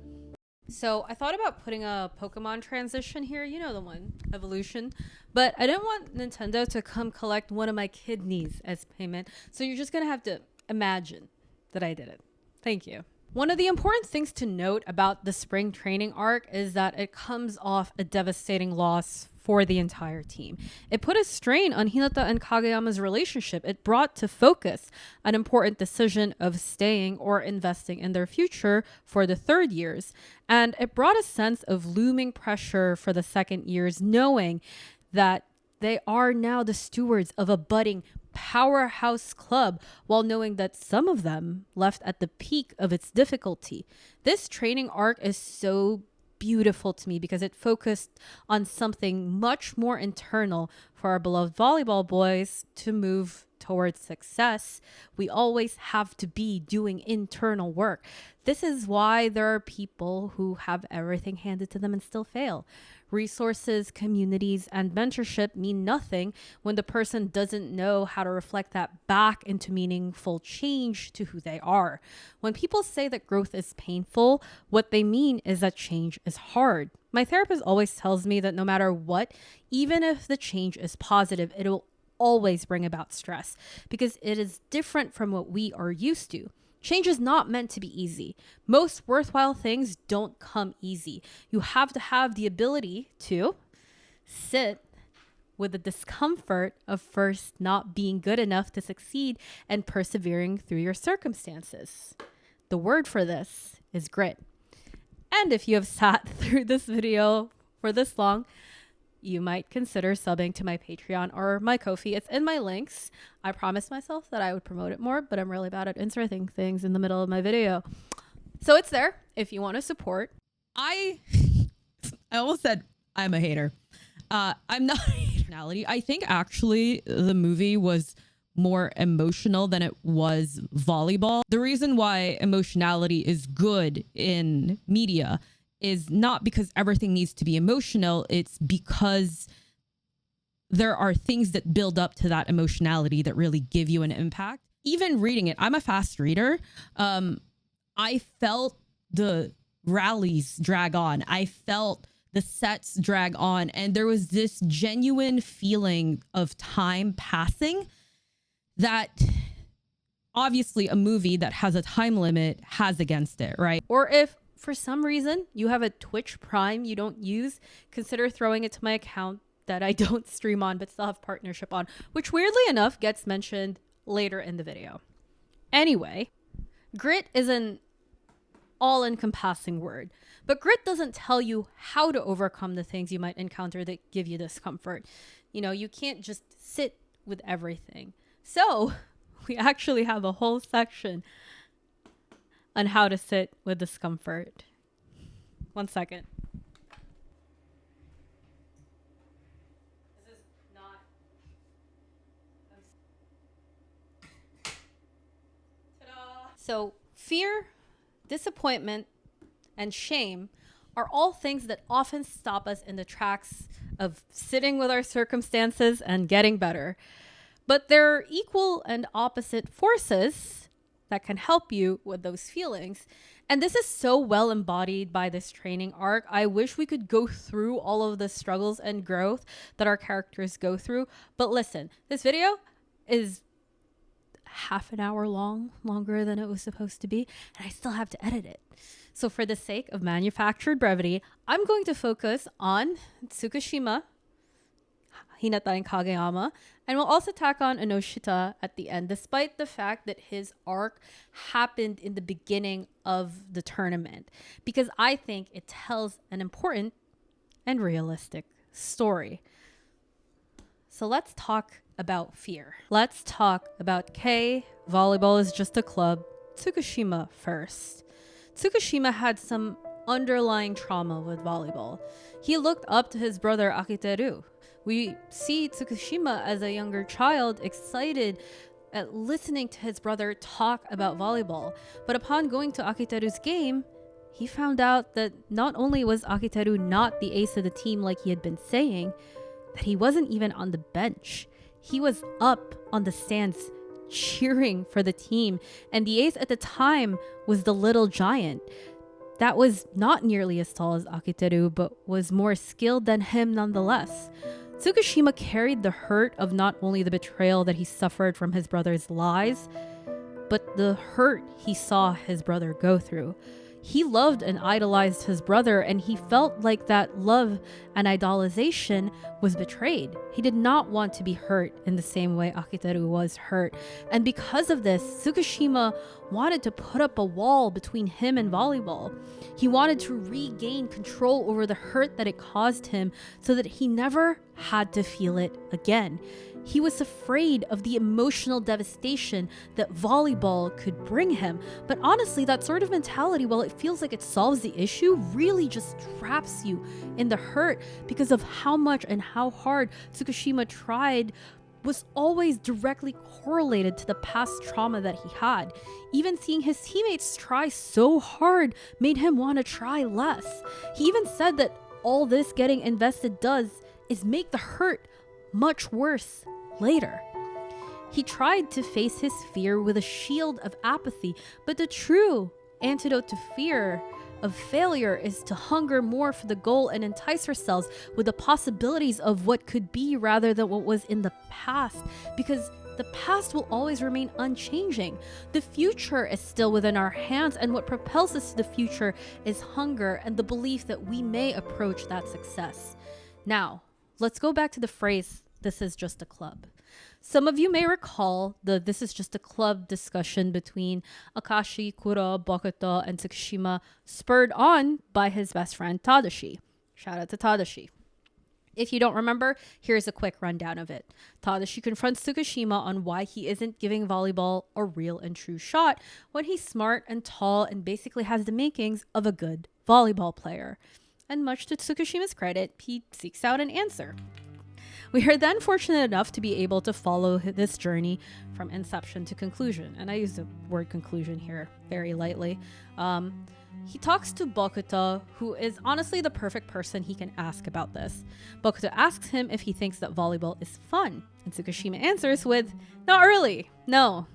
So I thought about putting a Pokemon transition here, you know the one, evolution, but I didn't want Nintendo to come collect one of my kidneys as payment, so you're just gonna have to imagine that I did it. Thank you. One of the important things to note about the spring training arc is that it comes off a devastating loss for the entire team. It put a strain on Hinata and Kageyama's relationship. It brought to focus an important decision of staying or investing in their future for the third years. And it brought a sense of looming pressure for the second years, knowing that they are now the stewards of a budding powerhouse club, while knowing that some of them left at the peak of its difficulty. This training arc is so beautiful to me because it focused on something much more internal for our beloved volleyball boys to move towards success, we always have to be doing internal work. This is why there are people who have everything handed to them and still fail. Resources, communities, and mentorship mean nothing when the person doesn't know how to reflect that back into meaningful change to who they are. When people say that growth is painful, what they mean is that change is hard. My therapist always tells me that no matter what, even if the change is positive, it will always bring about stress because it is different from what we are used to. Change is not meant to be easy. Most worthwhile things don't come easy. You have to have the ability to sit with the discomfort of first not being good enough to succeed and persevering through your circumstances. The word for this is grit. And if you have sat through this video for this long, you might consider subbing to my Patreon or my Ko-fi. It's in my links. I promised myself that I would promote it more, but I'm really bad at inserting things in the middle of my video. So it's there if you want to support. I almost said I'm a hater. I'm not a hater. I think actually the movie was more emotional than it was volleyball. The reason why emotionality is good in media is not because everything needs to be emotional. It's because there are things that build up to that emotionality that really give you an impact. Even reading it, I'm a fast reader. I felt the rallies drag on. I felt the sets drag on. And there was this genuine feeling of time passing that obviously a movie that has a time limit has against it, right? Or if for some reason you have a Twitch Prime you don't use, consider throwing it to my account that I don't stream on but still have partnership on, which weirdly enough gets mentioned later in the video. Anyway, grit is an all-encompassing word, but grit doesn't tell you how to overcome the things you might encounter that give you discomfort. You know, you can't just sit with everything. So we actually have a whole section on how to sit with discomfort. 1 second. This is not. Ta-da! So, fear, disappointment, and shame are all things that often stop us in the tracks of sitting with our circumstances and getting better. But there are equal and opposite forces that can help you with those feelings. And this is so well embodied by this training arc. I wish we could go through all of the struggles and growth that our characters go through. But listen, this video is half an hour long, longer than it was supposed to be, and I still have to edit it. So for the sake of manufactured brevity, I'm going to focus on Tsukishima, Hinata and Kageyama, and we'll also tack on Ennoshita at the end, despite the fact that his arc happened in the beginning of the tournament, because I think it tells an important and realistic story. So let's talk about fear. Let's talk about K, volleyball is just a club, Tsukishima first. Tsukishima had some underlying trauma with volleyball. He looked up to his brother Akiteru. We see Tsukishima as a younger child excited at listening to his brother talk about volleyball. But upon going to Akiteru's game, he found out that not only was Akiteru not the ace of the team like he had been saying, that he wasn't even on the bench. He was up on the stands cheering for the team, and the ace at the time was the little giant. That was not nearly as tall as Akiteru, but was more skilled than him nonetheless. Tsukishima carried the hurt of not only the betrayal that he suffered from his brother's lies, but the hurt he saw his brother go through. He loved and idolized his brother, and he felt like that love and idolization was betrayed. He did not want to be hurt in the same way Akiteru was hurt. And because of this, Tsukishima wanted to put up a wall between him and volleyball. He wanted to regain control over the hurt that it caused him so that he never had to feel it again. He was afraid of the emotional devastation that volleyball could bring him. But honestly, that sort of mentality, while it feels like it solves the issue, really just traps you in the hurt because of how much and how hard Tsukishima tried was always directly correlated to the past trauma that he had. Even seeing his teammates try so hard made him want to try less. He even said that all this getting invested does is make the hurt much worse later. He tried to face his fear with a shield of apathy, but the true antidote to fear of failure is to hunger more for the goal and entice ourselves with the possibilities of what could be rather than what was in the past, because the past will always remain unchanging. The future is still within our hands, and what propels us to the future is hunger and the belief that we may approach that success. Now, let's go back to the phrase, "this is just a club." Some of you may recall the "this is just a club" discussion between Akashi, Kuro, Bokuto, and Tsukishima, spurred on by his best friend Tadashi. Shout out to Tadashi. If you don't remember, here's a quick rundown of it. Tadashi confronts Tsukishima on why he isn't giving volleyball a real and true shot when he's smart and tall and basically has the makings of a good volleyball player. And much to Tsukishima's credit, he seeks out an answer. We are then fortunate enough to be able to follow this journey from inception to conclusion. And I use the word conclusion here very lightly. He talks to Bokuto, who is honestly the perfect person he can ask about this. Bokuto asks him if he thinks that volleyball is fun. And Tsukishima answers with, "Not really, no."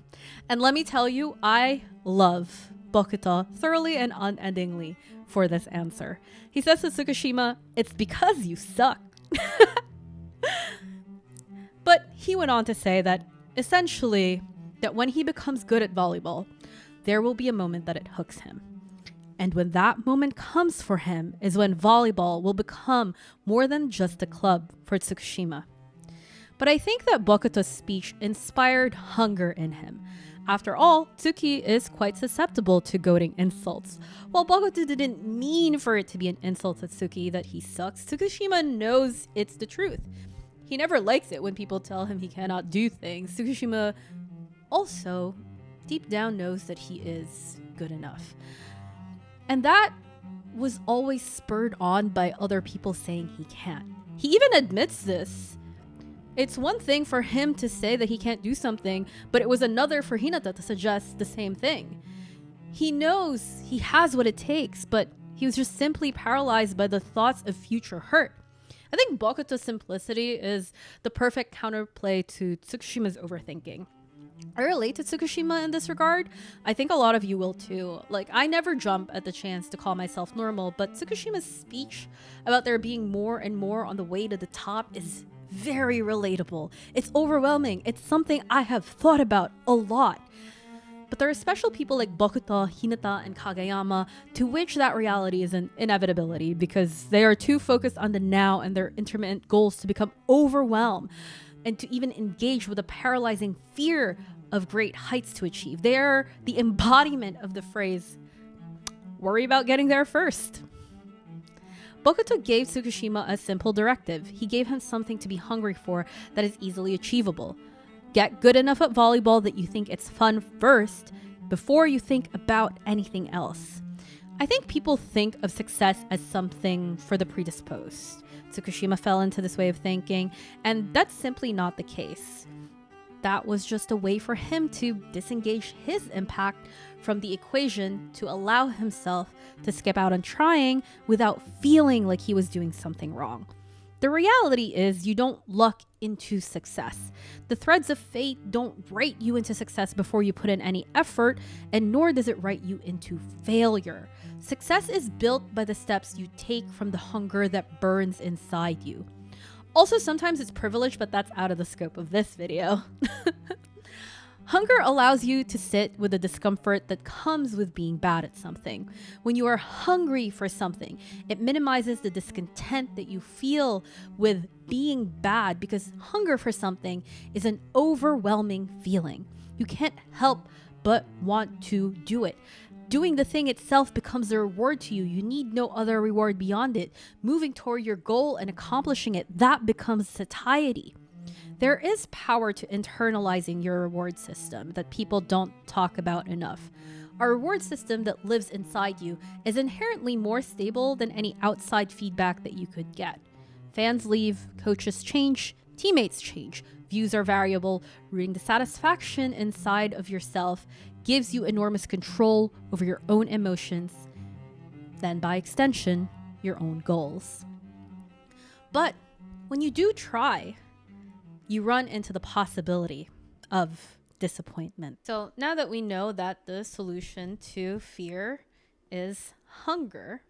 And let me tell you, I love Bokuto thoroughly and unendingly for this answer. He says to Tsukishima, "It's because you suck." But he went on to say that essentially that when he becomes good at volleyball, there will be a moment that it hooks him. And when that moment comes for him is when volleyball will become more than just a club for Tsukishima. But I think that Bokuto's speech inspired hunger in him. After all, Tsuki is quite susceptible to goading insults. While Bokuto didn't mean for it to be an insult to Tsuki that he sucks, Tsukishima knows it's the truth. He never likes it when people tell him he cannot do things. Tsukishima also deep down knows that he is good enough. And that was always spurred on by other people saying he can't. He even admits this. It's one thing for him to say that he can't do something, but it was another for Hinata to suggest the same thing. He knows he has what it takes, but he was just simply paralyzed by the thoughts of future hurt. I think Bokuto's simplicity is the perfect counterplay to Tsukishima's overthinking. I relate to Tsukishima in this regard. I think a lot of you will too. Like, I never jump at the chance to call myself normal, but Tsukishima's speech about there being more and more on the way to the top is very relatable. It's overwhelming. It's something I have thought about a lot. But there are special people like Bokuto, Hinata, and Kageyama to which that reality is an inevitability because they are too focused on the now and their intermittent goals to become overwhelmed and to even engage with a paralyzing fear of great heights to achieve. They are the embodiment of the phrase, "worry about getting there first." Bokuto gave Tsukishima a simple directive. He gave him something to be hungry for that is easily achievable. Get good enough at volleyball that you think it's fun first before you think about anything else. I think people think of success as something for the predisposed. Tsukishima fell into this way of thinking, and that's simply not the case. That was just a way for him to disengage his impact from the equation to allow himself to skip out on trying without feeling like he was doing something wrong. The reality is you don't luck into success. The threads of fate don't write you into success before you put in any effort, and nor does it write you into failure. Success is built by the steps you take from the hunger that burns inside you. Also, sometimes it's privilege, but that's out of the scope of this video. Hunger allows you to sit with the discomfort that comes with being bad at something. When you are hungry for something, it minimizes the discontent that you feel with being bad because hunger for something is an overwhelming feeling. You can't help but want to do it. Doing the thing itself becomes a reward to you. You need no other reward beyond it. Moving toward your goal and accomplishing it, that becomes satiety. There is power to internalizing your reward system that people don't talk about enough. A reward system that lives inside you is inherently more stable than any outside feedback that you could get. Fans leave, coaches change, teammates change, views are variable. Rooting the satisfaction inside of yourself gives you enormous control over your own emotions, then by extension, your own goals. But when you do try, you run into the possibility of disappointment. So now that we know that the solution to fear is hunger,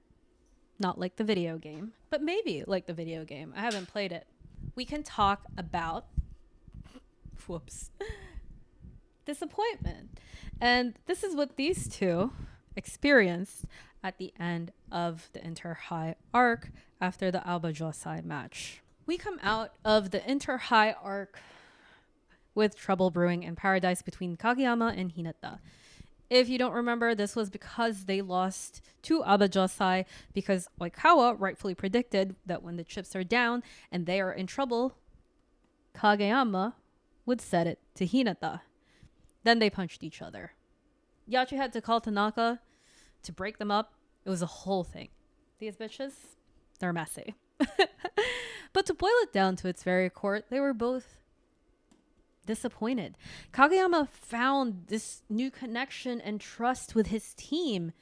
not like the video game, but maybe like the video game. I haven't played it. We can talk about disappointment. And this is what these two experienced at the end of the Inter-High arc after the Aoba Josai match. We come out of the Inter-High arc with trouble brewing in paradise between Kageyama and Hinata. If you don't remember, this was because they lost to Aoba Josai because Oikawa rightfully predicted that when the chips are down and they are in trouble, Kageyama would set it to Hinata. Then they punched each other. Yachi had to call Tanaka to break them up. It was a whole thing. These bitches, they're messy. But to boil it down to its very core, they were both disappointed. Kageyama found this new connection and trust with his team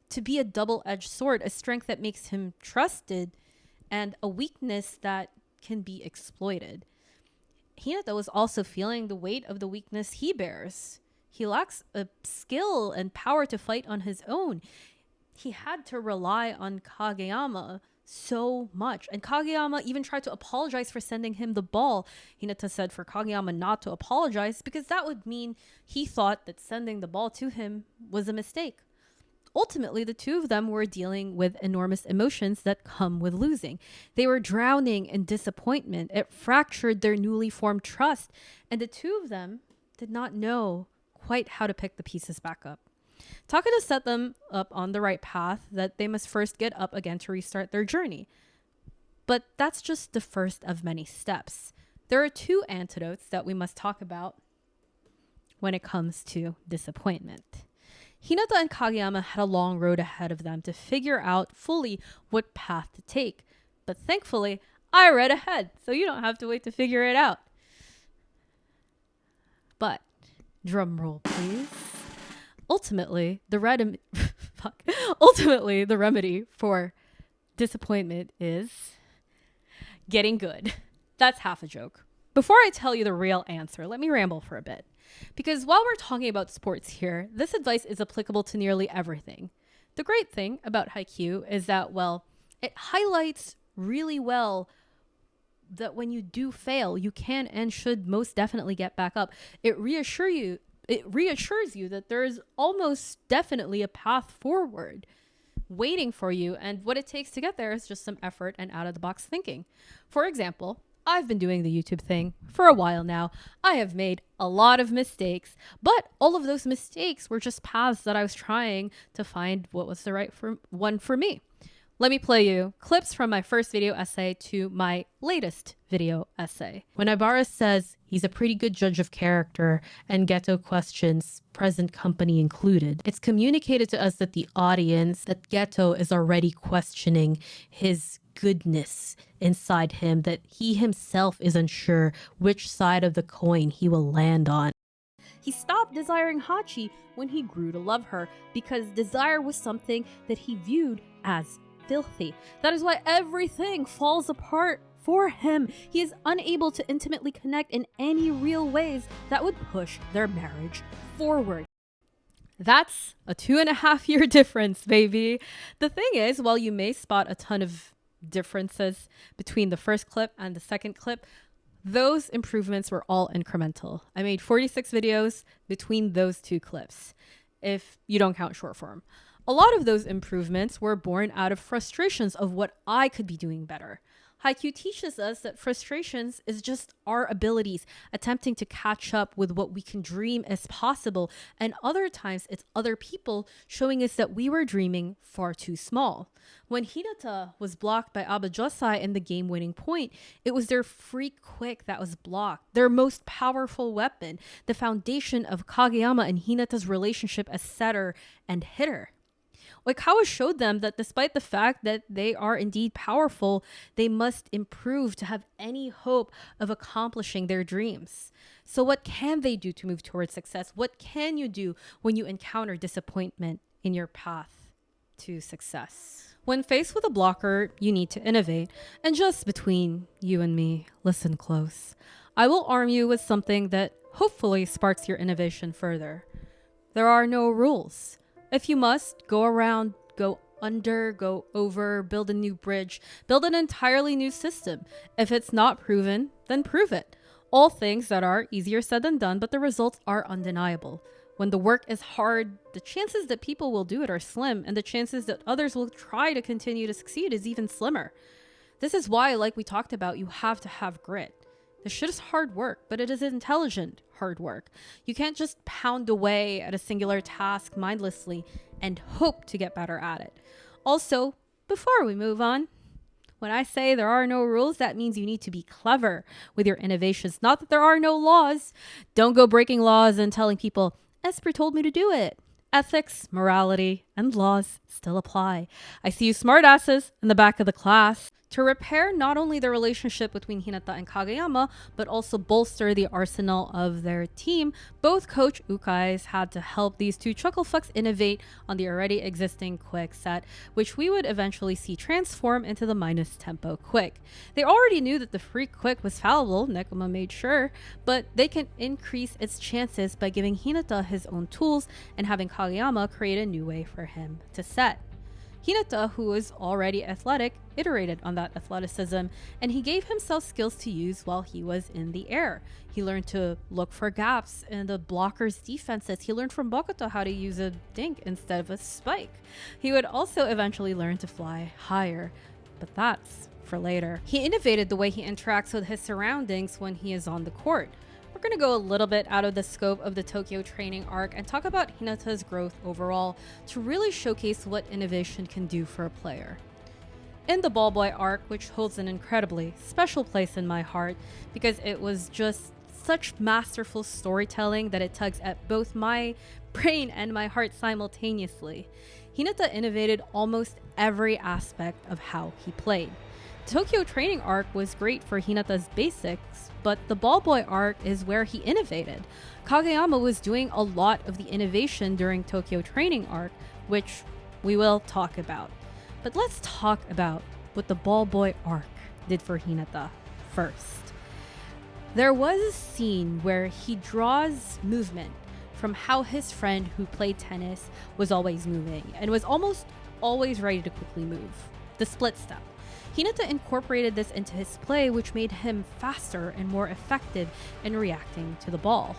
to be a double-edged sword, a strength that makes him trusted and a weakness that can be exploited. Hinata was also feeling the weight of the weakness he bears. He lacks a skill and power to fight on his own. He had to rely on Kageyama so much. And Kageyama even tried to apologize for sending him the ball. Hinata said for Kageyama not to apologize because that would mean he thought that sending the ball to him was a mistake. Ultimately, the two of them were dealing with enormous emotions that come with losing. They were drowning in disappointment. It fractured their newly formed trust. And the two of them did not know quite how to pick the pieces back up. Takada set them up on the right path that they must first get up again to restart their journey. But that's just the first of many steps. There are two antidotes that we must talk about when it comes to disappointment. Hinata and Kageyama had a long road ahead of them to figure out fully what path to take. But thankfully, I read ahead, so you don't have to wait to figure it out. But, drum roll please. Ultimately, the remedy for disappointment is getting good. That's half a joke. Before I tell you the real answer, let me ramble for a bit. Because while we're talking about sports here, this advice is applicable to nearly everything. The great thing about Haikyuu is that, well, it highlights really well that when you do fail, you can and should most definitely get back up. It reassures you that there is almost definitely a path forward waiting for you, and what it takes to get there is just some effort and out-of-the-box thinking. For example, I've been doing the YouTube thing for a while now. I have made a lot of mistakes, but all of those mistakes were just paths that I was trying to find what was the right one for me. Let me play you clips from my first video essay to my latest video essay. When Ibara says he's a pretty good judge of character and Geto questions present company included, it's communicated to us that the audience, that Geto is already questioning his goodness inside him, that he himself is unsure which side of the coin he will land on. He stopped desiring Hachi when he grew to love her because desire was something that he viewed as filthy. That is why everything falls apart for him. He is unable to intimately connect in any real ways that would push their marriage forward. That's a 2.5 year difference, baby. The thing is, while you may spot a ton of differences between the first clip and the second clip, those improvements were all incremental. I made 46 videos between those two clips, if you don't count short form. A lot of those improvements were born out of frustrations of what I could be doing better. Haikyuu teaches us that frustrations is just our abilities attempting to catch up with what we can dream is possible, and other times it's other people showing us that we were dreaming far too small. When Hinata was blocked by Abajosai in the game-winning point, it was their free quick that was blocked, their most powerful weapon, the foundation of Kageyama and Hinata's relationship as setter and hitter. Oikawa showed them that despite the fact that they are indeed powerful, they must improve to have any hope of accomplishing their dreams. So what can they do to move towards success? What can you do when you encounter disappointment in your path to success? When faced with a blocker, you need to innovate. And just between you and me, listen close. I will arm you with something that hopefully sparks your innovation further. There are no rules. If you must, go around, go under, go over, build a new bridge, build an entirely new system. If it's not proven, then prove it. All things that are easier said than done, but the results are undeniable. When the work is hard, the chances that people will do it are slim, and the chances that others will try to continue to succeed is even slimmer. This is why, like we talked about, you have to have grit. This shit is hard work, but it is intelligent hard work. You can't just pound away at a singular task mindlessly and hope to get better at it. Also, before we move on, when I say there are no rules, that means you need to be clever with your innovations. Not that there are no laws. Don't go breaking laws and telling people, Esper told me to do it. Ethics, morality, and laws still apply. I see you smartasses in the back of the class. To repair not only the relationship between Hinata and Kageyama, but also bolster the arsenal of their team, both Coach Ukais had to help these two chucklefucks innovate on the already existing quick set, which we would eventually see transform into the minus tempo quick. They already knew that the free quick was fallible, Nekoma made sure, but they can increase its chances by giving Hinata his own tools and having Kageyama create a new way for him to set. Hinata, who was already athletic, iterated on that athleticism, and he gave himself skills to use while he was in the air. He learned to look for gaps in the blocker's defenses. He learned from Bokuto how to use a dink instead of a spike. He would also eventually learn to fly higher, but that's for later. He innovated the way he interacts with his surroundings when he is on the court. We're going to go a little bit out of the scope of the Tokyo training arc and talk about Hinata's growth overall to really showcase what innovation can do for a player. In the Ball Boy arc, which holds an incredibly special place in my heart because it was just such masterful storytelling that it tugs at both my brain and my heart simultaneously, Hinata innovated almost every aspect of how he played. The Tokyo training arc was great for Hinata's basics, but the Ball Boy arc is where he innovated. Kageyama was doing a lot of the innovation during Tokyo training arc, which we will talk about. But let's talk about what the Ball Boy arc did for Hinata first. There was a scene where he draws movement from how his friend who played tennis was always moving and was almost always ready to quickly move. The split step. Hinata incorporated this into his play, which made him faster and more effective in reacting to the ball.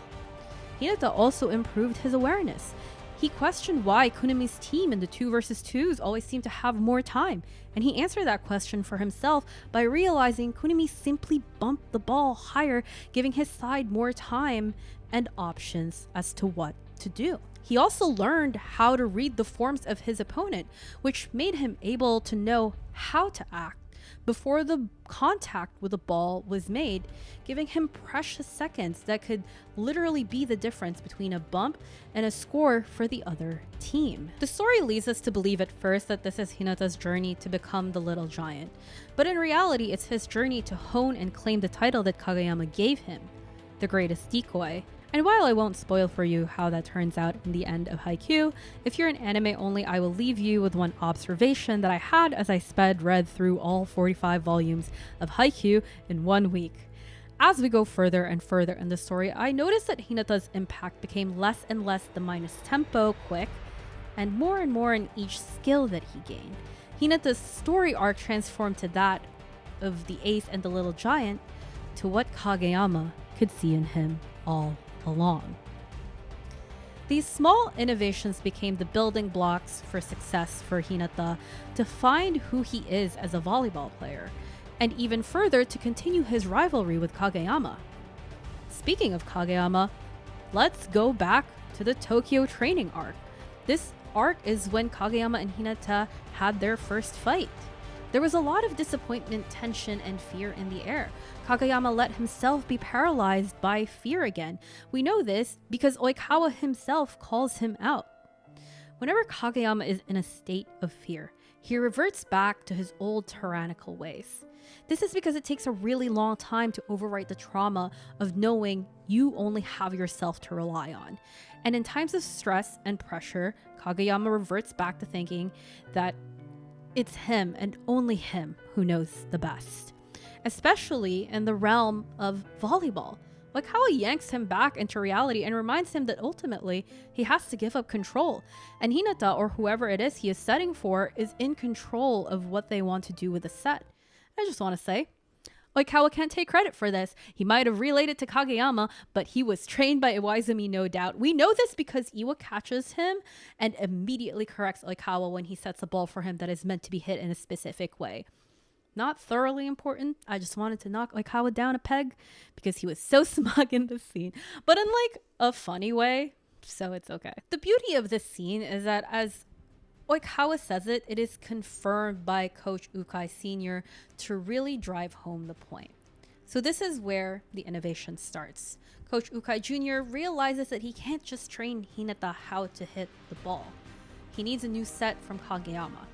Hinata also improved his awareness. He questioned why Kunimi's team in the 2 versus 2s always seemed to have more time, and he answered that question for himself by realizing Kunimi simply bumped the ball higher, giving his side more time and options as to what to do. He also learned how to read the forms of his opponent, which made him able to know how to act before the contact with the ball was made, giving him precious seconds that could literally be the difference between a bump and a score for the other team. The story leads us to believe at first that this is Hinata's journey to become the little giant, but in reality it's his journey to hone and claim the title that Kageyama gave him, the greatest decoy. And while I won't spoil for you how that turns out in the end of Haikyuu, if you're an anime only, I will leave you with one observation that I had as I read through all 45 volumes of Haikyuu in 1 week. As we go further and further in the story, I noticed that Hinata's impact became less and less the minus tempo quick, and more in each skill that he gained. Hinata's story arc transformed to that of the ace and the little giant to what Kageyama could see in him all along. These small innovations became the building blocks for success for Hinata to find who he is as a volleyball player. and even further to continue his rivalry with Kageyama. Speaking of Kageyama, let's go back to the Tokyo training arc. This arc is when Kageyama and Hinata had their first fight. There was a lot of disappointment, tension, and fear in the air. Kageyama let himself be paralyzed by fear again. We know this because Oikawa himself calls him out. Whenever Kageyama is in a state of fear, he reverts back to his old tyrannical ways. This is because it takes a really long time to overwrite the trauma of knowing you only have yourself to rely on. And in times of stress and pressure, Kageyama reverts back to thinking that it's him and only him who knows the best. Especially in the realm of volleyball. Oikawa yanks him back into reality and reminds him that ultimately he has to give up control. And Hinata, or whoever it is he is setting for, is in control of what they want to do with the set. I just want to say, Oikawa can't take credit for this. He might have relayed it to Kageyama, but he was trained by Iwaizumi, no doubt. We know this because Iwa catches him and immediately corrects Oikawa when he sets a ball for him that is meant to be hit in a specific way. Not thoroughly important. I just wanted to knock Oikawa down a peg because he was so smug in this scene, but in like a funny way, so it's okay. The beauty of this scene is that as Oikawa says it, it is confirmed by Coach Ukai Sr. to really drive home the point. So this is where the innovation starts. Coach Ukai Jr. realizes that he can't just train Hinata how to hit the ball. He needs a new set from Kageyama.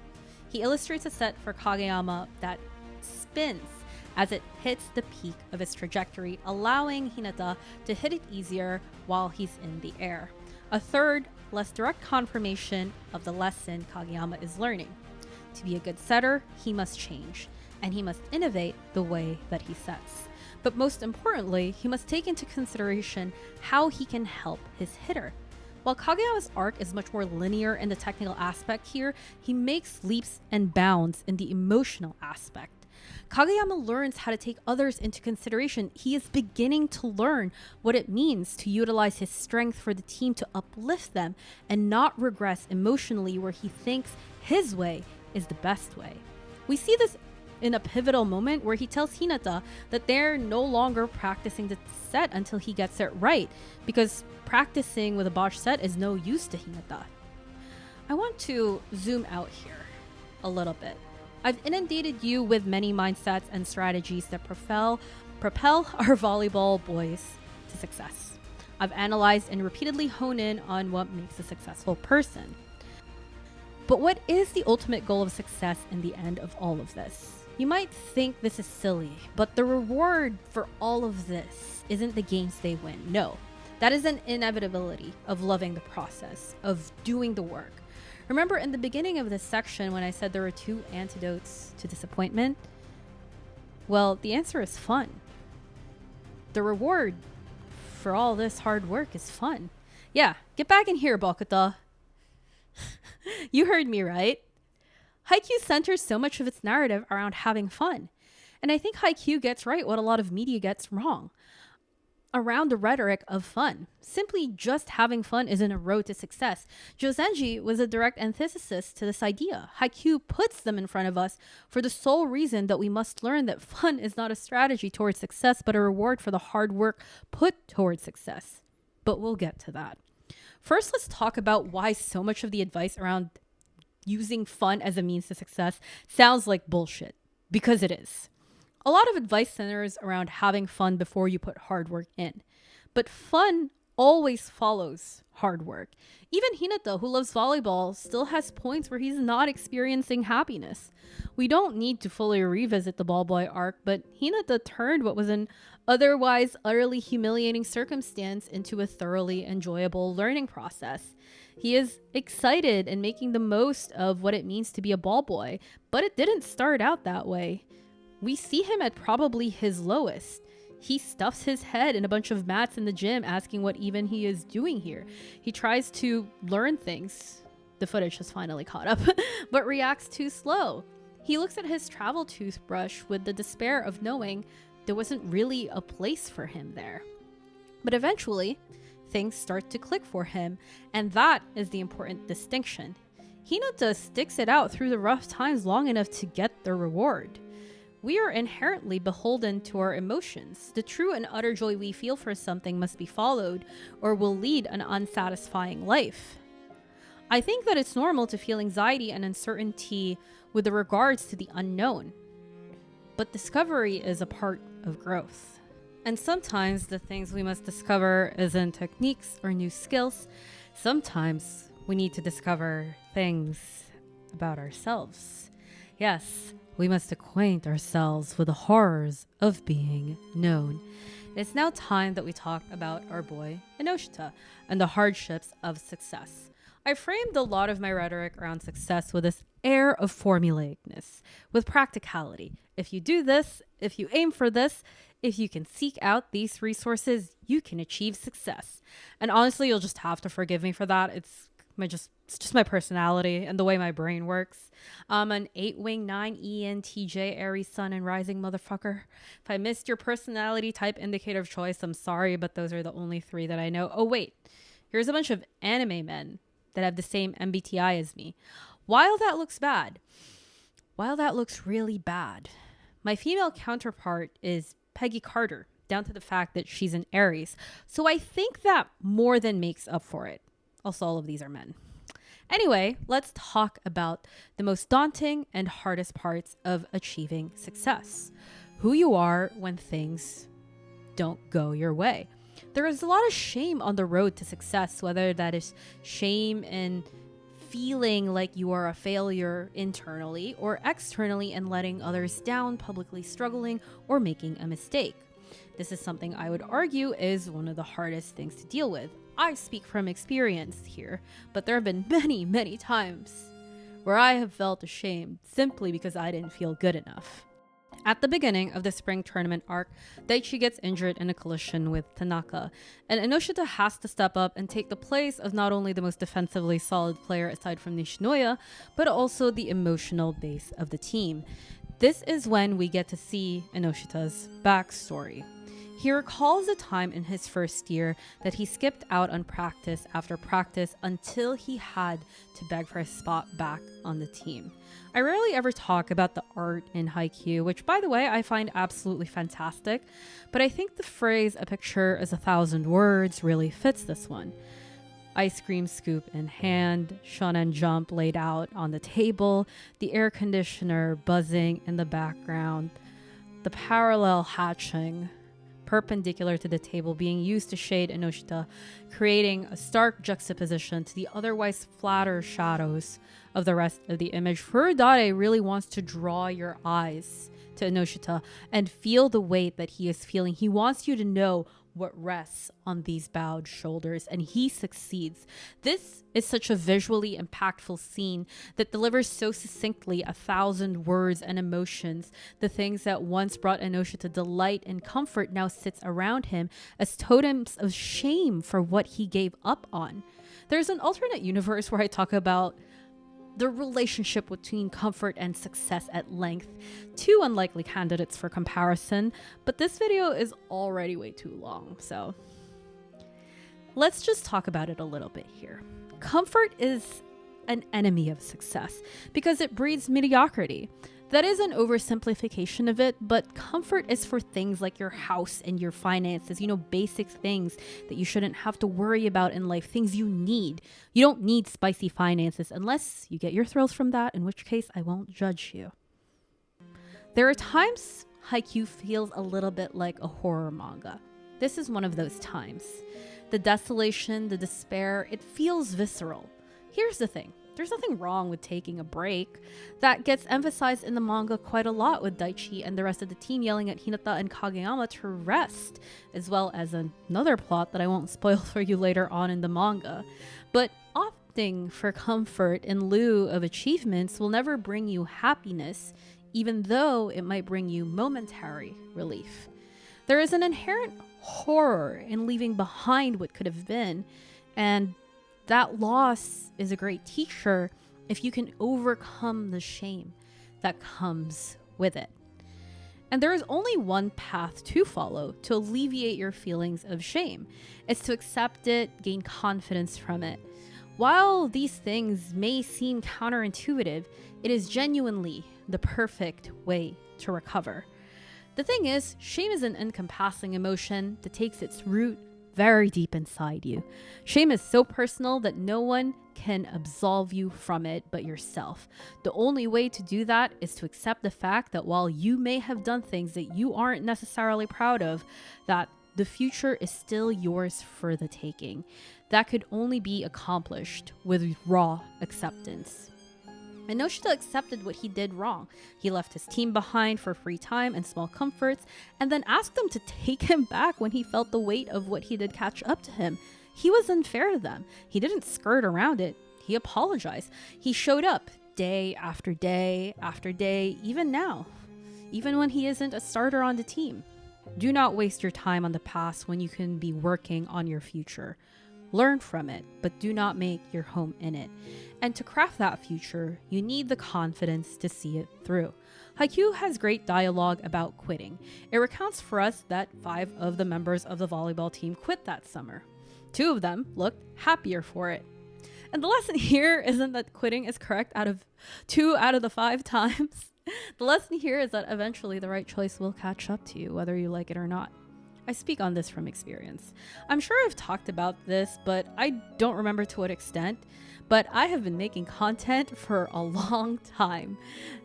He illustrates a set for Kageyama that spins as it hits the peak of its trajectory, allowing Hinata to hit it easier while he's in the air. A third, less direct confirmation of the lesson Kageyama is learning. To be a good setter, he must change, and he must innovate the way that he sets. But most importantly, he must take into consideration how he can help his hitter. While Kageyama's arc is much more linear in the technical aspect here, he makes leaps and bounds in the emotional aspect. Kageyama learns how to take others into consideration. He is beginning to learn what it means to utilize his strength for the team to uplift them and not regress emotionally where he thinks his way is the best way. We see this in a pivotal moment where he tells Hinata that they're no longer practicing the set until he gets it right, because practicing with a botched set is no use to Hinata. I want to zoom out here a little bit. I've inundated you with many mindsets and strategies that propel our volleyball boys to success. I've analyzed and repeatedly honed in on what makes a successful person. But what is the ultimate goal of success in the end of all of this? You might think this is silly, but the reward for all of this isn't the games they win. No, that is an inevitability of loving the process, of doing the work. Remember in the beginning of this section when I said there were two antidotes to disappointment? Well, the answer is fun. The reward for all this hard work is fun. Yeah, get back in here, Bokuta. You heard me right. Haikyuu centers so much of its narrative around having fun. And I think Haikyuu gets right what a lot of media gets wrong. Around the rhetoric of fun. Simply just having fun isn't a road to success. Josenji was a direct antithesis to this idea. Haikyuu puts them in front of us for the sole reason that we must learn that fun is not a strategy towards success, but a reward for the hard work put towards success. But we'll get to that. First, let's talk about why so much of the advice around using fun as a means to success sounds like bullshit. Because it is. A lot of advice centers around having fun before you put hard work in. But fun always follows hard work. Even Hinata, who loves volleyball, still has points where he's not experiencing happiness. We don't need to fully revisit the ball boy arc, but Hinata turned what was an otherwise utterly humiliating circumstance into a thoroughly enjoyable learning process. He is excited and making the most of what it means to be a ball boy, but it didn't start out that way. We see him at probably his lowest. He stuffs his head in a bunch of mats in the gym asking what even he is doing here. He tries to learn things. The footage has finally caught up, but reacts too slow. He looks at his travel toothbrush with the despair of knowing there wasn't really a place for him there. But eventually, things start to click for him, and that is the important distinction. Hinata sticks it out through the rough times long enough to get the reward. We are inherently beholden to our emotions. The true and utter joy we feel for something must be followed, or will lead an unsatisfying life. I think that it's normal to feel anxiety and uncertainty with regards to the unknown. But discovery is a part of growth. And sometimes the things we must discover isn't techniques or new skills. Sometimes we need to discover things about ourselves. Yes, we must acquaint ourselves with the horrors of being known. It's now time that we talk about our boy, Ennoshita, and the hardships of success. I framed a lot of my rhetoric around success with this air of formulaicness, with practicality. If you do this, if you aim for this, if you can seek out these resources, you can achieve success. And honestly, you'll just have to forgive me for that. It's just my personality and the way my brain works. I'm an 8-wing 9 ENTJ Aries Sun and Rising motherfucker. If I missed your personality type indicator of choice, I'm sorry, but those are the only 3 that I know. Oh wait, here's a bunch of anime men that have the same MBTI as me. While that looks really bad, my female counterpart is Peggy Carter, down to the fact that she's an Aries. So I think that more than makes up for it. Also, all of these are men. Anyway, let's talk about the most daunting and hardest parts of achieving success. Who you are when things don't go your way. There is a lot of shame on the road to success, whether that is shame in feeling like you are a failure internally or externally and letting others down, publicly struggling, or making a mistake. This is something I would argue is one of the hardest things to deal with. I speak from experience here, but there have been many, many times where I have felt ashamed simply because I didn't feel good enough. At the beginning of the spring tournament arc, Daichi gets injured in a collision with Tanaka, and Ennoshita has to step up and take the place of not only the most defensively solid player aside from Nishinoya, but also the emotional base of the team. This is when we get to see Ennoshita's backstory. He recalls a time in his first year that he skipped out on practice after practice until he had to beg for a spot back on the team. I rarely ever talk about the art in Haikyuu, which, by the way, I find absolutely fantastic, but I think the phrase "a picture is 1,000 words" really fits this one. Ice cream scoop in hand, Shonen Jump laid out on the table, the air conditioner buzzing in the background, the parallel hatching perpendicular to the table being used to shade Ennoshita, creating a stark juxtaposition to the otherwise flatter shadows of the rest of the image. Furudare really wants to draw your eyes to Ennoshita and feel the weight that he is feeling. He wants you to know what rests on these bowed shoulders, and he succeeds. This is such a visually impactful scene that delivers so succinctly 1,000 words and emotions. The things that once brought Ennoshita delight and comfort now sits around him as totems of shame for what he gave up on. There's an alternate universe where I talk about the relationship between comfort and success at length. 2 unlikely candidates for comparison, but this video is already way too long, so let's just talk about it a little bit here. Comfort is an enemy of success because it breeds mediocrity. That is an oversimplification of it, but comfort is for things like your house and your finances, basic things that you shouldn't have to worry about in life, things you need. You don't need spicy finances unless you get your thrills from that, in which case I won't judge you. There are times Haikyuu feels a little bit like a horror manga. This is one of those times. The desolation, the despair, it feels visceral. Here's the thing. There's nothing wrong with taking a break. That gets emphasized in the manga quite a lot, with Daichi and the rest of the team yelling at Hinata and Kageyama to rest, as well as another plot that I won't spoil for you later on in the manga. But opting for comfort in lieu of achievements will never bring you happiness, even though it might bring you momentary relief. There is an inherent horror in leaving behind what could have been, and that loss is a great teacher if you can overcome the shame that comes with it. And there is only one path to follow to alleviate your feelings of shame. It's to accept it, gain confidence from it. While these things may seem counterintuitive, it is genuinely the perfect way to recover. The thing is, shame is an encompassing emotion that takes its root very deep inside you. Shame is so personal that no one can absolve you from it but yourself. The only way to do that is to accept the fact that while you may have done things that you aren't necessarily proud of, that the future is still yours for the taking. That could only be accomplished with raw acceptance. Ennoshita accepted what he did wrong. He left his team behind for free time and small comforts, and then asked them to take him back when he felt the weight of what he did catch up to him. He was unfair to them. He didn't skirt around it. He apologized. He showed up day after day after day, even now, even when he isn't a starter on the team. Do not waste your time on the past when you can be working on your future. Learn from it, but do not make your home in it. And to craft that future, you need the confidence to see it through. Haikyuu has great dialogue about quitting. It recounts for us that 5 of the members of the volleyball team quit that summer. 2 of them looked happier for it. And the lesson here isn't that quitting is correct 2 out of the 5 times. The lesson here is that eventually the right choice will catch up to you, whether you like it or not. I speak on this from experience. I'm sure I've talked about this, but I don't remember to what extent. But I have been making content for a long time.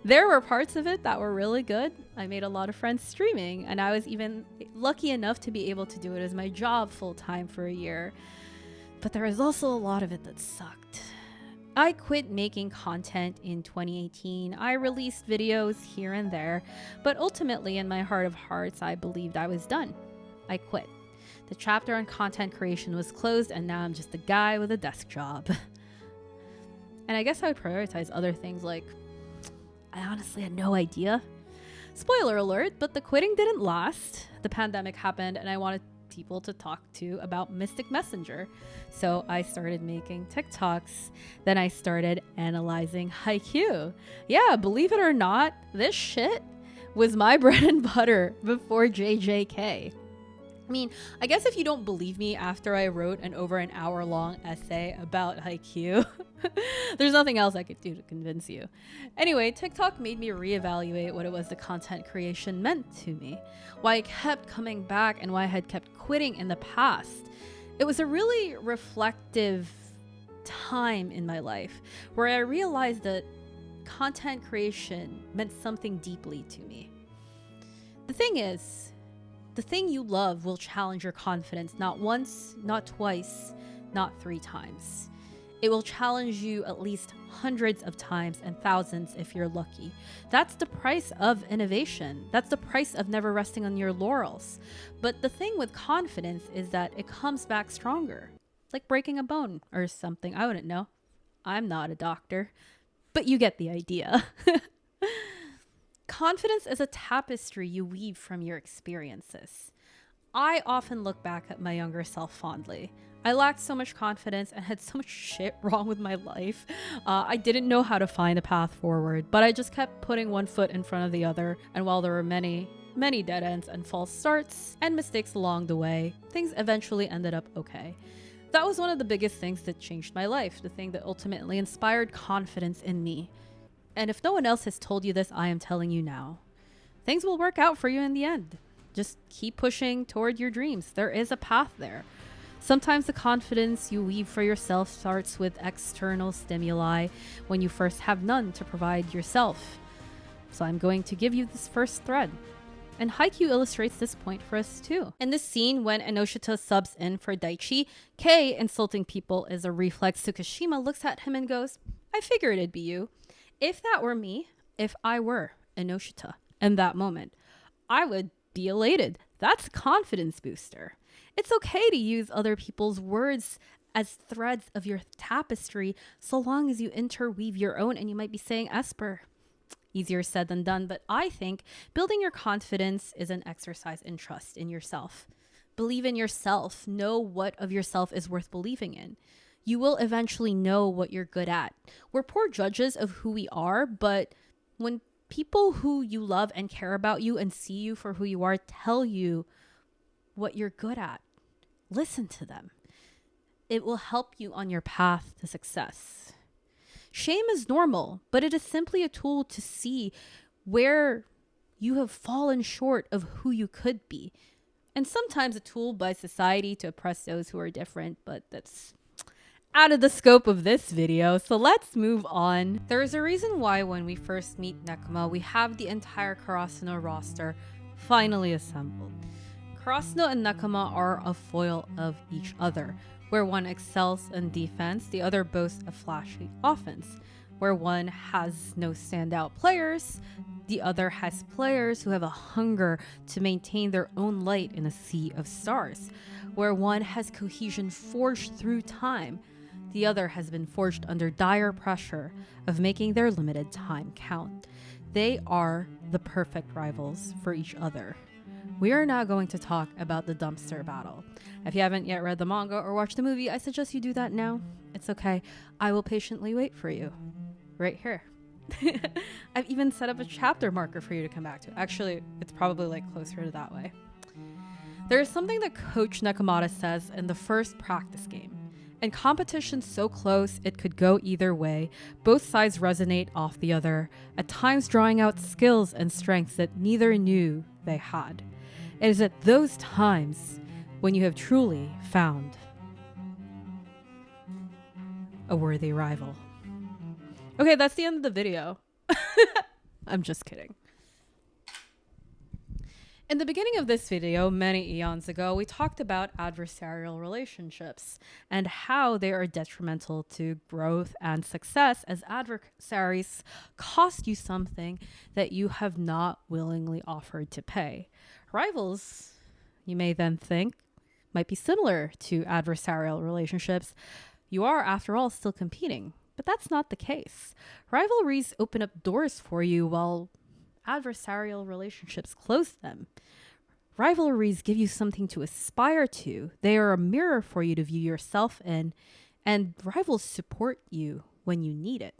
There were parts of it that were really good. I made a lot of friends streaming, and I was even lucky enough to be able to do it as my job full-time for a year. But there was also a lot of it that sucked. I quit making content in 2018. I released videos here and there, but ultimately in my heart of hearts, I believed I was done. I quit. The chapter on content creation was closed, and now I'm just a guy with a desk job. And I guess I would prioritize other things, like, I honestly had no idea. Spoiler alert, but the quitting didn't last. The pandemic happened, and I wanted people to talk to about Mystic Messenger. So I started making TikToks. Then I started analyzing Haikyuu. Yeah, believe it or not, this shit was my bread and butter before JJK. I mean, I guess if you don't believe me after I wrote an over an hour long essay about Haikyuu, there's nothing else I could do to convince you. Anyway, TikTok made me reevaluate what it was the content creation meant to me, why I kept coming back, and why I had kept quitting in the past. It was a really reflective time in my life where I realized that content creation meant something deeply to me. The thing is, the thing you love will challenge your confidence not once, not twice, not 3 times. It will challenge you at least hundreds of times and thousands if you're lucky. That's the price of innovation. That's the price of never resting on your laurels. But the thing with confidence is that it comes back stronger. It's like breaking a bone or something. I wouldn't know. I'm not a doctor. But you get the idea. Confidence is a tapestry you weave from your experiences. I often look back at my younger self fondly. I lacked so much confidence and had so much shit wrong with my life. I didn't know how to find a path forward, but I just kept putting one foot in front of the other. And while there were many dead ends and false starts and mistakes along the way, things eventually ended up okay. That was one of the biggest things that changed my life, the thing that ultimately inspired confidence in me. And if no one else has told you this, I am telling you now. Things will work out for you in the end. Just keep pushing toward your dreams. There is a path there. Sometimes the confidence you weave for yourself starts with external stimuli when you first have none to provide yourself. So I'm going to give you this first thread. And Haikyuu illustrates this point for us too. In this scene, when Ennoshita subs in for Daichi, Kei, insulting people is a reflex. Tsukishima looks at him and goes, I figured it'd be you. If that were me, if I were Ennoshita in that moment, I would be elated. That's a confidence booster. It's okay to use other people's words as threads of your tapestry so long as you interweave your own, and you might be saying esper. Easier said than done, but I think building your confidence is an exercise in trust in yourself. Believe in yourself. Know what of yourself is worth believing in. You will eventually know what you're good at. We're poor judges of who we are, but when people who you love and care about you and see you for who you are tell you what you're good at, listen to them. It will help you on your path to success. Shame is normal, but it is simply a tool to see where you have fallen short of who you could be. And sometimes a tool by society to oppress those who are different, but that's out of the scope of this video, so let's move on. There is a reason why when we first meet Nekoma, we have the entire Karasuno roster finally assembled. Karasuno and Nekoma are a foil of each other. Where one excels in defense, the other boasts a flashy offense. Where one has no standout players, the other has players who have a hunger to maintain their own light in a sea of stars. Where one has cohesion forged through time, the other has been forged under dire pressure of making their limited time count. They are the perfect rivals for each other. We are now going to talk about the dumpster battle. If you haven't yet read the manga or watched the movie, I suggest you do that now. It's okay. I will patiently wait for you. Right here. I've even set up a chapter marker for you to come back to. Actually, it's probably like closer to that way. There is something that Coach Nekoma says in the first practice game. In competition so close it could go either way, both sides resonate off the other, at times drawing out skills and strengths that neither knew they had. It is at those times when you have truly found a worthy rival. Okay, that's the end of the video. I'm just kidding. In the beginning of this video, many eons ago, we talked about adversarial relationships and how they are detrimental to growth and success as adversaries cost you something that you have not willingly offered to pay. Rivals, you may then think, might be similar to adversarial relationships. You are, after all, still competing, but that's not the case. Rivalries open up doors for you while adversarial relationships close them. Rivalries give you something to aspire to. They are a mirror for you to view yourself in, and rivals support you when you need it.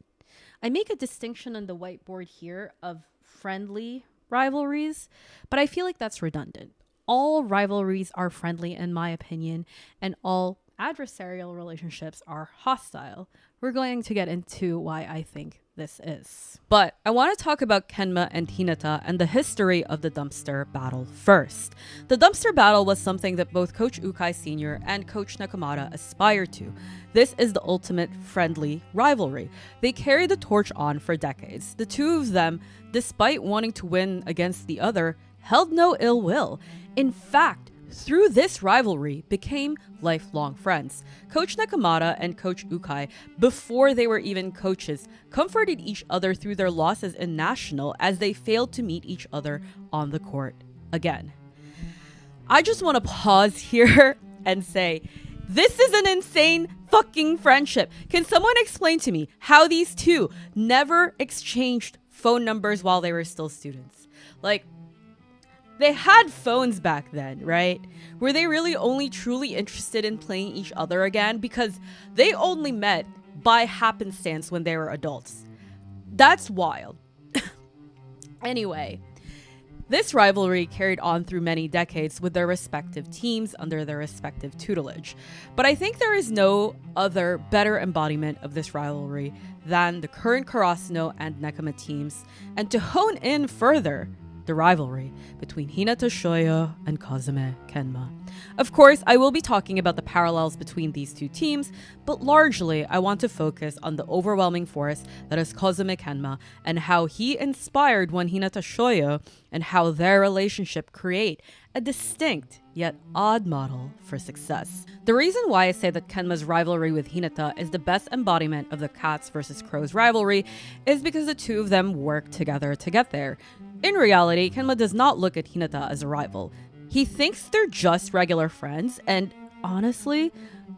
I make a distinction on the whiteboard here of friendly rivalries, but I feel like that's redundant. All rivalries are friendly in my opinion, and all adversarial relationships are hostile. We're going to get into why I think this is. But I want to talk about Kageyama and Hinata and the history of the dumpster battle first. The dumpster battle was something that both Coach Ukai Sr. and Coach Nekoma aspired to. This is the ultimate friendly rivalry. They carried the torch on for decades. The two of them, despite wanting to win against the other, held no ill will. In fact, through this rivalry, became lifelong friends. Coach Nekoma and Coach Ukai, before they were even coaches, comforted each other through their losses in National as they failed to meet each other on the court again. I just want to pause here and say, this is an insane fucking friendship. Can someone explain to me how these two never exchanged phone numbers while they were still students? Like, they had phones back then, right? Were they really only truly interested in playing each other again? Because they only met by happenstance when they were adults. That's wild. Anyway, this rivalry carried on through many decades with their respective teams under their respective tutelage. But I think there is no other better embodiment of this rivalry than the current Karasuno and Nekoma teams. And to hone in further, the rivalry between Hinata Shoyo and Kazumi Kenma. Of course, I will be talking about the parallels between these two teams, but largely I want to focus on the overwhelming force that is Kazumi Kenma and how he inspired one Hinata Shoyo and how their relationship create a distinct yet odd model for success. The reason why I say that Kenma's rivalry with Hinata is the best embodiment of the cats versus crows rivalry is because the two of them work together to get there. In reality, Kenma does not look at Hinata as a rival. He thinks they're just regular friends, and honestly,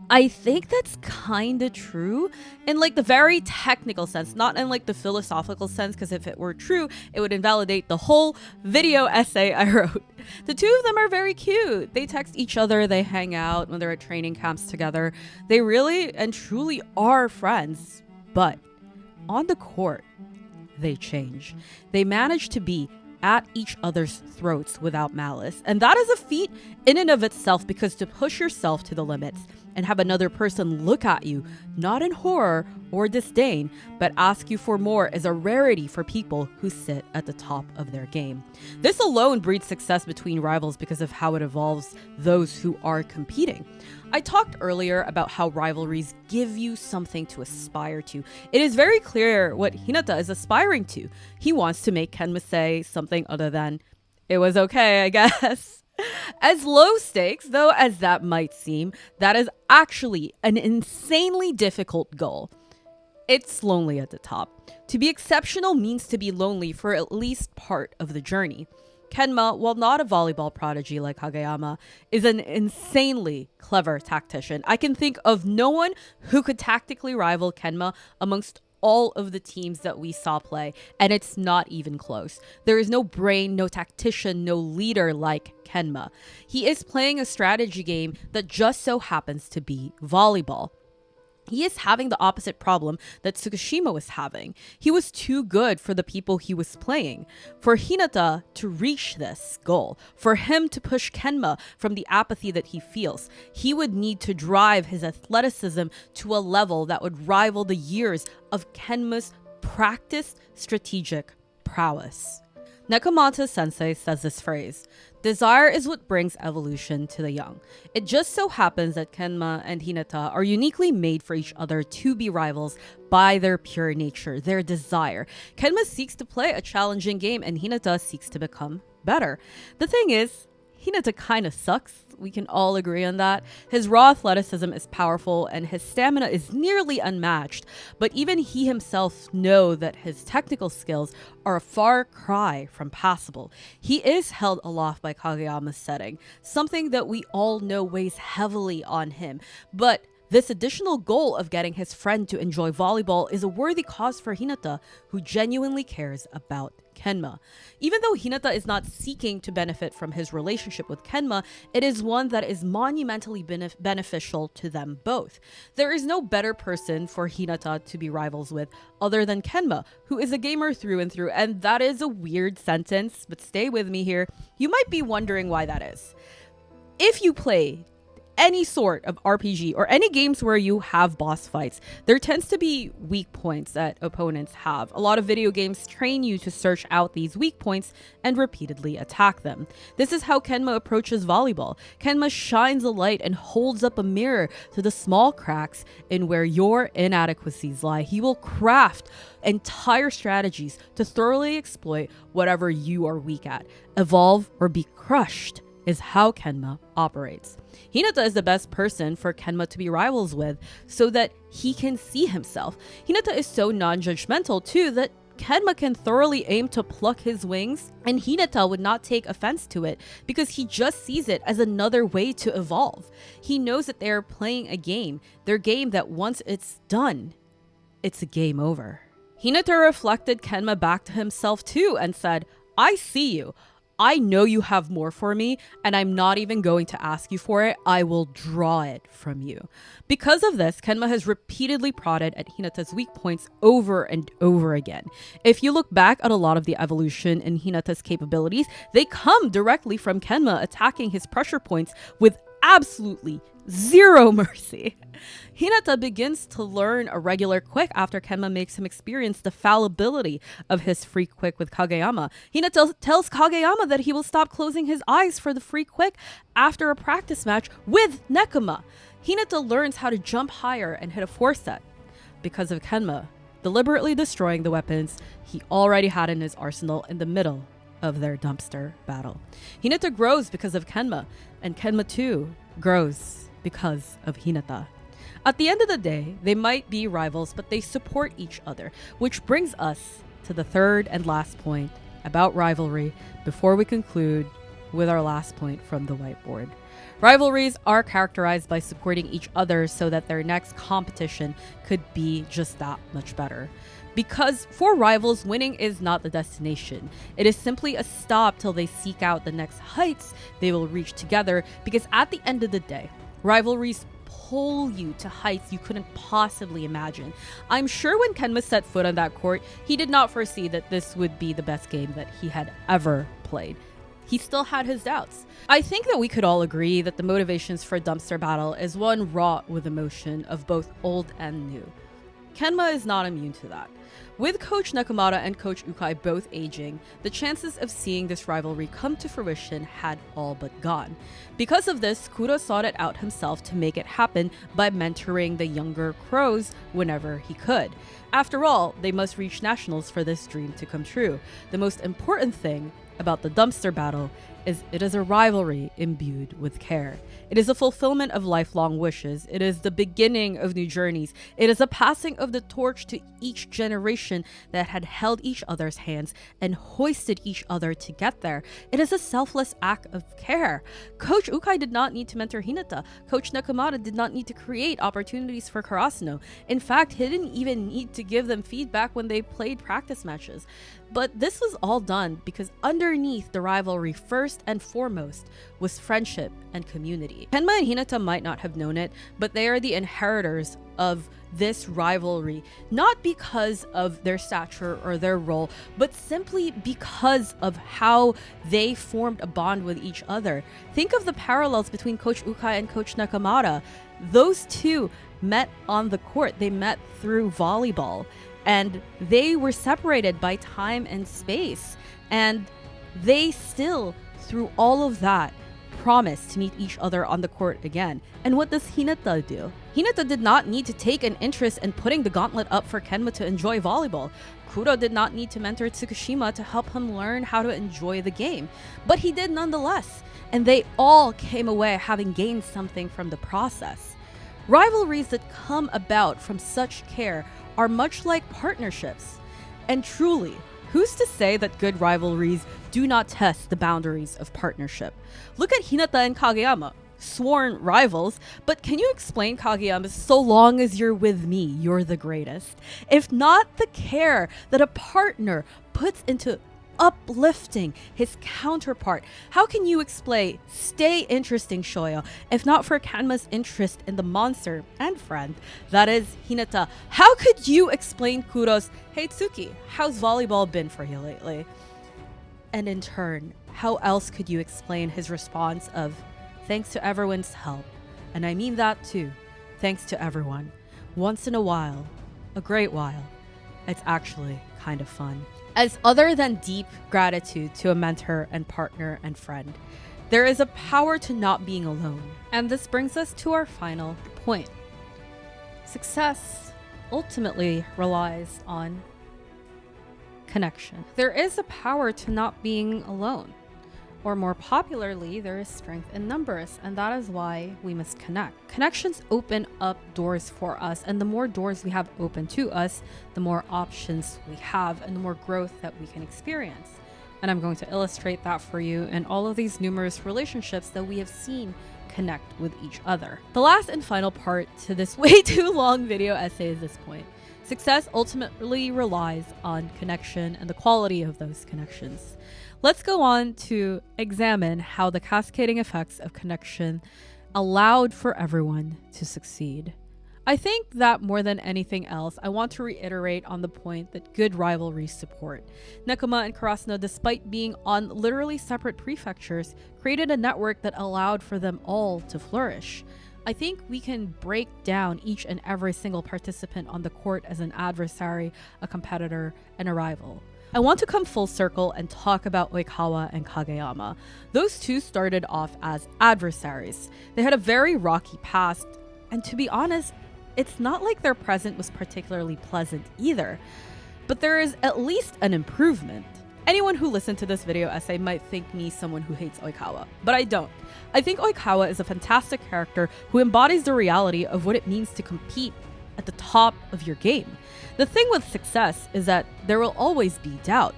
I think that's kind of true in like the very technical sense, not in like the philosophical sense, because if it were true, it would invalidate the whole video essay I wrote. The two of them are very cute. They text each other, they hang out when they're at training camps together. They really and truly are friends, but on the court, they change. They manage to be at each other's throats without malice. And that is a feat in and of itself, because to push yourself to the limits and have another person look at you, not in horror or disdain, but ask you for more is a rarity for people who sit at the top of their game. This alone breeds success between rivals because of how it evolves those who are competing. I talked earlier about how rivalries give you something to aspire to. It is very clear what Hinata is aspiring to. He wants to make Kenma say something other than, "It was okay, I guess." As low stakes, though, as that might seem, that is actually an insanely difficult goal. It's lonely at the top. To be exceptional means to be lonely for at least part of the journey. Kenma, while not a volleyball prodigy like Kageyama, is an insanely clever tactician. I can think of no one who could tactically rival Kenma amongst all of the teams that we saw play, and it's not even close. There is no brain, no tactician, no leader like Kenma. He is playing a strategy game that just so happens to be volleyball. He is having the opposite problem that Tsukishima was having. He was too good for the people he was playing. For Hinata to reach this goal, for him to push Kenma from the apathy that he feels, he would need to drive his athleticism to a level that would rival the years of Kenma's practiced strategic prowess. Nekoma sensei says this phrase, "Desire is what brings evolution to the young." It just so happens that Kenma and Hinata are uniquely made for each other to be rivals by their pure nature, their desire. Kenma seeks to play a challenging game and Hinata seeks to become better. The thing is, Hinata kind of sucks. We can all agree on that. His raw athleticism is powerful and his stamina is nearly unmatched, but even he himself knows that his technical skills are a far cry from passable. He is held aloft by Kageyama's setting, something that we all know weighs heavily on him, but this additional goal of getting his friend to enjoy volleyball is a worthy cause for Hinata, who genuinely cares about Kenma. Even though Hinata is not seeking to benefit from his relationship with Kenma, it is one that is monumentally beneficial to them both. There is no better person for Hinata to be rivals with other than Kenma, who is a gamer through and through, and that is a weird sentence, but stay with me here. You might be wondering why that is. If you play any sort of RPG or any games where you have boss fights, there tends to be weak points that opponents have. A lot of video games train you to search out these weak points and repeatedly attack them. This is how Kenma approaches volleyball. Kenma shines a light and holds up a mirror to the small cracks in where your inadequacies lie. He will craft entire strategies to thoroughly exploit whatever you are weak at. Evolve or be crushed is how Kenma operates. Hinata is the best person for Kenma to be rivals with so that he can see himself. Hinata is so non-judgmental too that Kenma can thoroughly aim to pluck his wings and Hinata would not take offense to it because he just sees it as another way to evolve. He knows that they're playing a game, their game that once it's done, it's a game over. Hinata reflected Kenma back to himself too and said, "I see you. I know you have more for me, and I'm not even going to ask you for it. I will draw it from you." Because of this, Kenma has repeatedly prodded at Hinata's weak points over and over again. If you look back at a lot of the evolution in Hinata's capabilities, they come directly from Kenma attacking his pressure points with absolutely zero mercy. Hinata begins to learn a regular quick after Kenma makes him experience the fallibility of his free quick with Kageyama. Hinata tells Kageyama that he will stop closing his eyes for the free quick after a practice match with Nekoma. Hinata learns how to jump higher and hit a 4-set because of Kenma deliberately destroying the weapons he already had in his arsenal in the middle of their dumpster battle. Hinata grows because of Kenma, and Kenma too grows because of Hinata. At the end of the day, they might be rivals, but they support each other, which brings us to the third and last point about rivalry before we conclude with our last point from the whiteboard. Rivalries are characterized by supporting each other so that their next competition could be just that much better. Because for rivals, winning is not the destination. It is simply a stop till they seek out the next heights they will reach together, because at the end of the day, rivalries pull you to heights you couldn't possibly imagine. I'm sure when Kenma set foot on that court, he did not foresee that this would be the best game that he had ever played. he still had his doubts. I think that we could all agree that the motivations for Dumpster Battle is one wrought with emotion of both old and new. Kenma is not immune to that. With Coach Nekoma and Coach Ukai both aging, the chances of seeing this rivalry come to fruition had all but gone. Because of this, Kuro sought it out himself to make it happen by mentoring the younger crows whenever he could. After all, they must reach nationals for this dream to come true. The most important thing about the Dumpster Battle is it is a rivalry imbued with care. It is a fulfillment of lifelong wishes. It is the beginning of new journeys. It is a passing of the torch to each generation that had held each other's hands and hoisted each other to get there. It is a selfless act of care. Coach Ukai did not need to mentor Hinata. Coach Nekoma did not need to create opportunities for Karasuno. In fact, he didn't even need to give them feedback when they played practice matches. But this was all done because underneath the rivalry, first and foremost, was friendship and community. Kenma and Hinata might not have known it, but they are the inheritors of this rivalry, not because of their stature or their role, but simply because of how they formed a bond with each other. Think of the parallels between Coach Ukai and Coach Nekoma. Those two met on the court. They met through volleyball. And they were separated by time and space. And they still, through all of that, promised to meet each other on the court again. And what does Hinata do? Hinata did not need to take an interest in putting the gauntlet up for Kenma to enjoy volleyball. Kuro did not need to mentor Tsukishima to help him learn how to enjoy the game. But he did nonetheless. And they all came away having gained something from the process. Rivalries that come about from such care are much like partnerships. And truly, who's to say that good rivalries do not test the boundaries of partnership? Look at Hinata and Kageyama, sworn rivals, but can you explain Kageyama's "so long as you're with me, you're the greatest"? If not the care that a partner puts into uplifting his counterpart, how can you explain "stay interesting, Shoyo" if not for Kanma's interest in the monster and friend that is Hinata? How could you explain Kuro's "hey Tsuki, how's volleyball been for you lately"? And in turn, how else could you explain his response of "thanks to everyone's help"? And I mean that too. Thanks to everyone. Once in a while, a great while, it's actually kind of fun. As other than deep gratitude to a mentor and partner and friend, there is a power to not being alone. And this brings us to our final point. Success ultimately relies on connection. There is a power to not being alone. Or more popularly, there is strength in numbers, and that is why we must connect. Connections open up doors for us, and the more doors we have open to us, the more options we have and the more growth that we can experience. And I'm going to illustrate that for you in all of these numerous relationships that we have seen connect with each other. The last and final part to this way too long video essay is this point. Success ultimately relies on connection and the quality of those connections. Let's go on to examine how the cascading effects of connection allowed for everyone to succeed. I think that more than anything else, I want to reiterate on the point that good rivalries support. Nekoma and Karasuno, despite being on literally separate prefectures, created a network that allowed for them all to flourish. I think we can break down each and every single participant on the court as an adversary, a competitor, and a rival. I want to come full circle and talk about Oikawa and Kageyama. Those two started off as adversaries. They had a very rocky past, and to be honest, it's not like their present was particularly pleasant either. But there is at least an improvement. Anyone who listened to this video essay might think me someone who hates Oikawa, but I don't. I think Oikawa is a fantastic character who embodies the reality of what it means to compete at the top of your game. The thing with success is that there will always be doubt.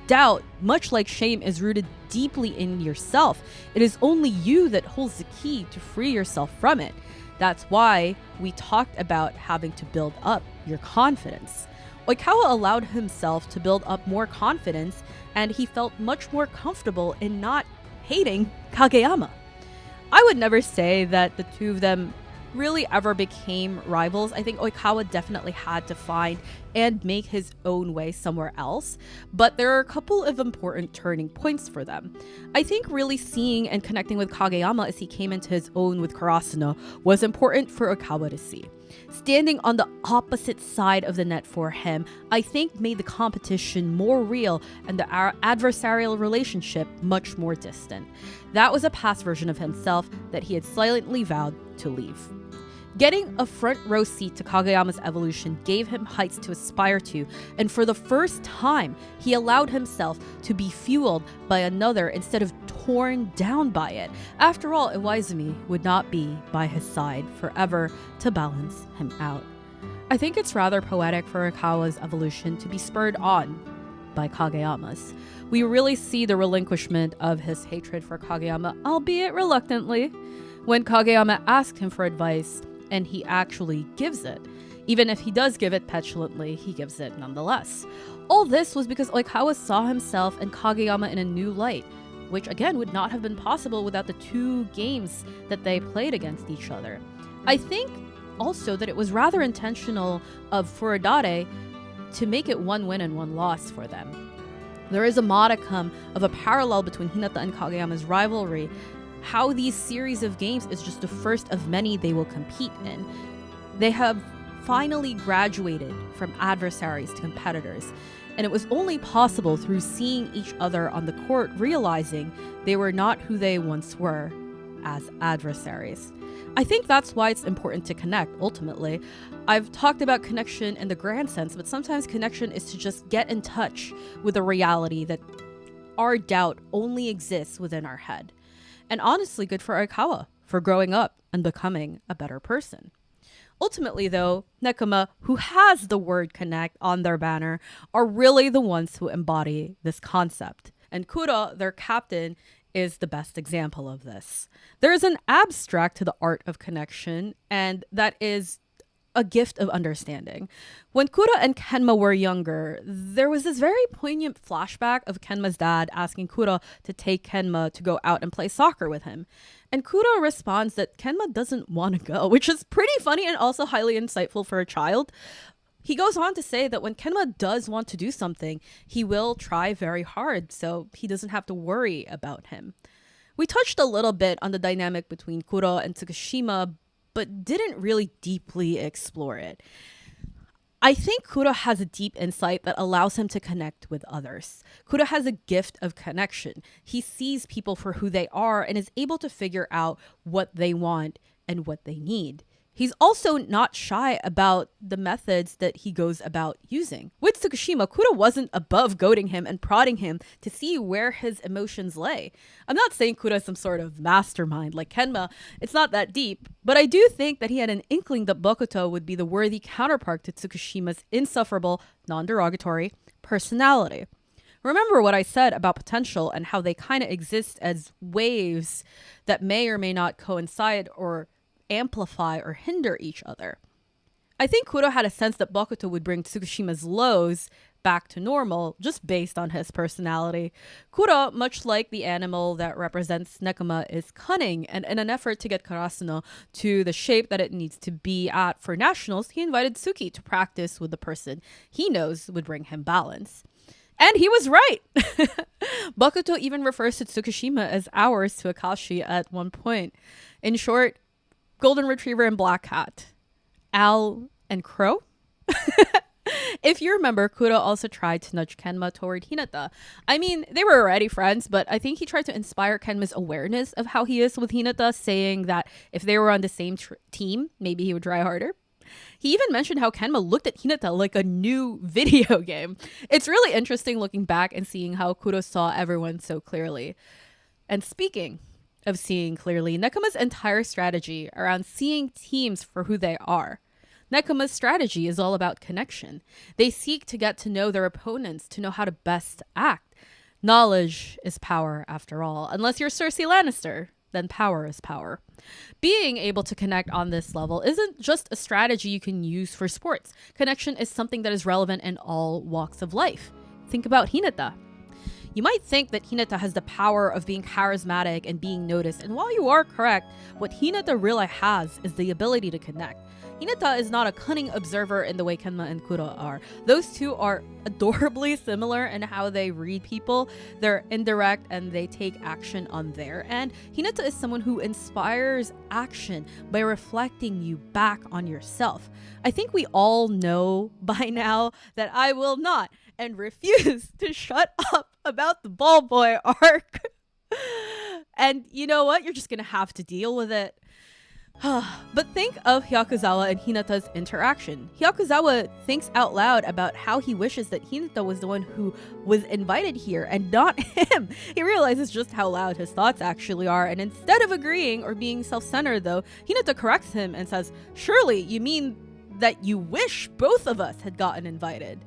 Doubt, much like shame, is rooted deeply in yourself. It is only you that holds the key to free yourself from it. That's why we talked about having to build up your confidence. Oikawa allowed himself to build up more confidence, and he felt much more comfortable in not hating Kageyama. I would never say that the two of them really ever became rivals, I think Oikawa definitely had to find and make his own way somewhere else. But there are a couple of important turning points for them. I think really seeing and connecting with Kageyama as he came into his own with Karasuno was important for Oikawa to see. Standing on the opposite side of the net for him, I think made the competition more real and the adversarial relationship much more distant. That was a past version of himself that he had silently vowed to leave. Getting a front row seat to Kageyama's evolution gave him heights to aspire to, and for the first time, he allowed himself to be fueled by another instead of torn down by it. After all, Iwaizumi would not be by his side forever to balance him out. I think it's rather poetic for Oikawa's evolution to be spurred on by Kageyama's. We really see the relinquishment of his hatred for Kageyama, albeit reluctantly, when Kageyama asked him for advice and he actually gives it. Even if he does give it petulantly, he gives it nonetheless. All this was because Oikawa saw himself and Kageyama in a new light, which again would not have been possible without the two games that they played against each other. I think also that it was rather intentional of Furadare to make it one win and one loss for them. There is a modicum of a parallel between Hinata and Kageyama's rivalry, how these series of games is just the first of many they will compete in. They have finally graduated from adversaries to competitors, and it was only possible through seeing each other on the court, realizing they were not who they once were as adversaries. I think that's why it's important to connect, ultimately. I've talked about connection in the grand sense, but sometimes connection is to just get in touch with a reality that our doubt only exists within our head. And honestly, good for Oikawa for growing up and becoming a better person. Ultimately, though, Nekoma, who has the word connect on their banner, are really the ones who embody this concept. And Kuro, their captain, is the best example of this. There is an abstract to the art of connection, and that is a gift of understanding. When Kuro and Kenma were younger, there was this very poignant flashback of Kenma's dad asking Kuro to take Kenma to go out and play soccer with him. And Kuro responds that Kenma doesn't want to go, which is pretty funny and also highly insightful for a child. He goes on to say that when Kenma does want to do something, he will try very hard, so he doesn't have to worry about him. We touched a little bit on the dynamic between Kuro and Tsukishima, but didn't really deeply explore it. I think Kuro has a deep insight that allows him to connect with others. Kuro has a gift of connection. He sees people for who they are and is able to figure out what they want and what they need. He's also not shy about the methods that he goes about using. With Tsukishima, Kuro wasn't above goading him and prodding him to see where his emotions lay. I'm not saying Kuro is some sort of mastermind like Kenma. It's not that deep. But I do think that he had an inkling that Bokuto would be the worthy counterpart to Tsukishima's insufferable, non-derogatory personality. Remember what I said about potential and how they kind of exist as waves that may or may not coincide or amplify or hinder each other. I think Kuro had a sense that Bokuto would bring Tsukishima's lows back to normal just based on his personality. Kuro, much like the animal that represents Nekoma, is cunning, and in an effort to get Karasuno to the shape that it needs to be at for nationals, he invited Tsuki to practice with the person he knows would bring him balance. And he was right! Bokuto even refers to Tsukishima as ours to Akashi at one point. In short, Golden Retriever and Black Cat. Owl and Crow? If you remember, Kuro also tried to nudge Kenma toward Hinata. I mean, they were already friends, but I think he tried to inspire Kenma's awareness of how he is with Hinata, saying that if they were on the same team, maybe he would try harder. He even mentioned how Kenma looked at Hinata like a new video game. It's really interesting looking back and seeing how Kuro saw everyone so clearly. And speaking of seeing clearly, Nekoma's entire strategy around seeing teams for who they are. Nekoma's strategy is all about connection. They seek to get to know their opponents, to know how to best act. Knowledge is power, after all. Unless you're Cersei Lannister, then power is power. Being able to connect on this level isn't just a strategy you can use for sports. Connection is something that is relevant in all walks of life. Think about Hinata. You might think that Hinata has the power of being charismatic and being noticed, and while you are correct, what Hinata really has is the ability to connect. Hinata is not a cunning observer in the way Kenma and Kuro are. Those two are adorably similar in how they read people. They're indirect and they take action on their end. Hinata is someone who inspires action by reflecting you back on yourself. I think we all know by now that I will not and refuse to shut up about the ball boy arc. And you know what? You're just gonna have to deal with it. But think of Hyakuzawa and Hinata's interaction. Hyakuzawa thinks out loud about how he wishes that Hinata was the one who was invited here and not him. He realizes just how loud his thoughts actually are, and instead of agreeing or being self-centered though, Hinata corrects him and says, "Surely you mean that you wish both of us had gotten invited."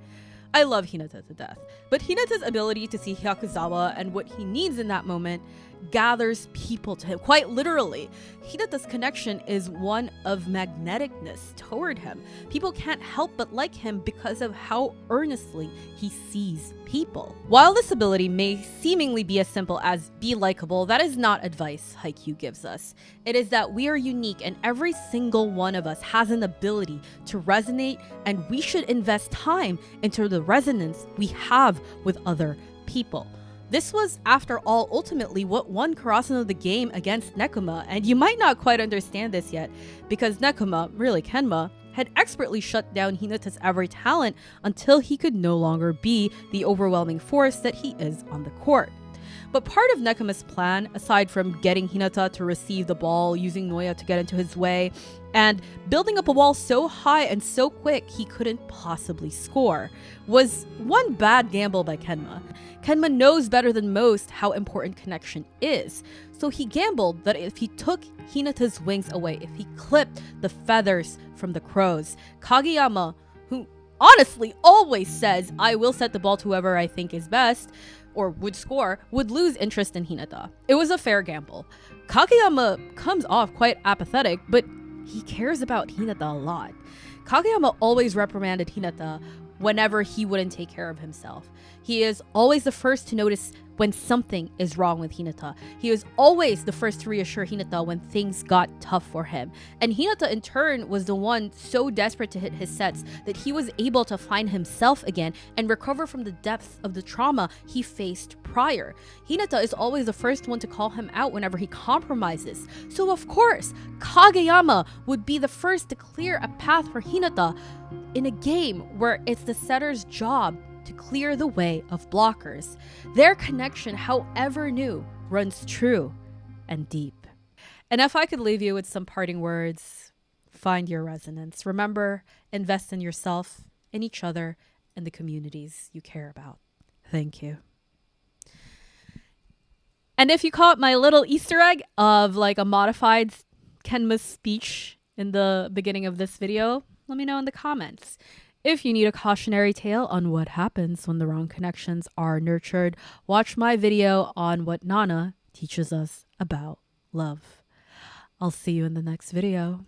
I love Hinata to death, but Hinata's ability to see Hyakuzawa and what he needs in that moment gathers people to him, quite literally. Hinata's connection is one of magneticness toward him. People can't help but like him because of how earnestly he sees people. While this ability may seemingly be as simple as be likable, that is not advice Haikyuu gives us. It is that we are unique and every single one of us has an ability to resonate, and we should invest time into the resonance we have with other people. This was, after all, ultimately what won Karasuno the game against Nekoma, and you might not quite understand this yet, because Nekoma, really Kenma, had expertly shut down Hinata's every talent until he could no longer be the overwhelming force that he is on the court. But part of Nekoma's plan, aside from getting Hinata to receive the ball, using Noya to get into his way, and building up a wall so high and so quick he couldn't possibly score, was one bad gamble by Kenma. Kenma knows better than most how important connection is, so he gambled that if he took Hinata's wings away, if he clipped the feathers from the crows, Kageyama, who honestly always says, "I will set the ball to whoever I think is best," or would score, would lose interest in Hinata. It was a fair gamble. Kageyama comes off quite apathetic, but he cares about Hinata a lot. Kageyama always reprimanded Hinata whenever he wouldn't take care of himself. He is always the first to notice when something is wrong with Hinata. He is always the first to reassure Hinata when things got tough for him. And Hinata in turn was the one so desperate to hit his sets that he was able to find himself again and recover from the depths of the trauma he faced prior. Hinata is always the first one to call him out whenever he compromises. So of course, Kageyama would be the first to clear a path for Hinata in a game where it's the setter's job to clear the way of blockers. Their connection, however new, runs true and deep. And if I could leave you with some parting words, find your resonance. Remember, invest in yourself, in each other, and the communities you care about. Thank you. And if you caught my little Easter egg of like a modified Kenma's speech in the beginning of this video, let me know in the comments. If you need a cautionary tale on what happens when the wrong connections are nurtured, watch my video on what Nana teaches us about love. I'll see you in the next video.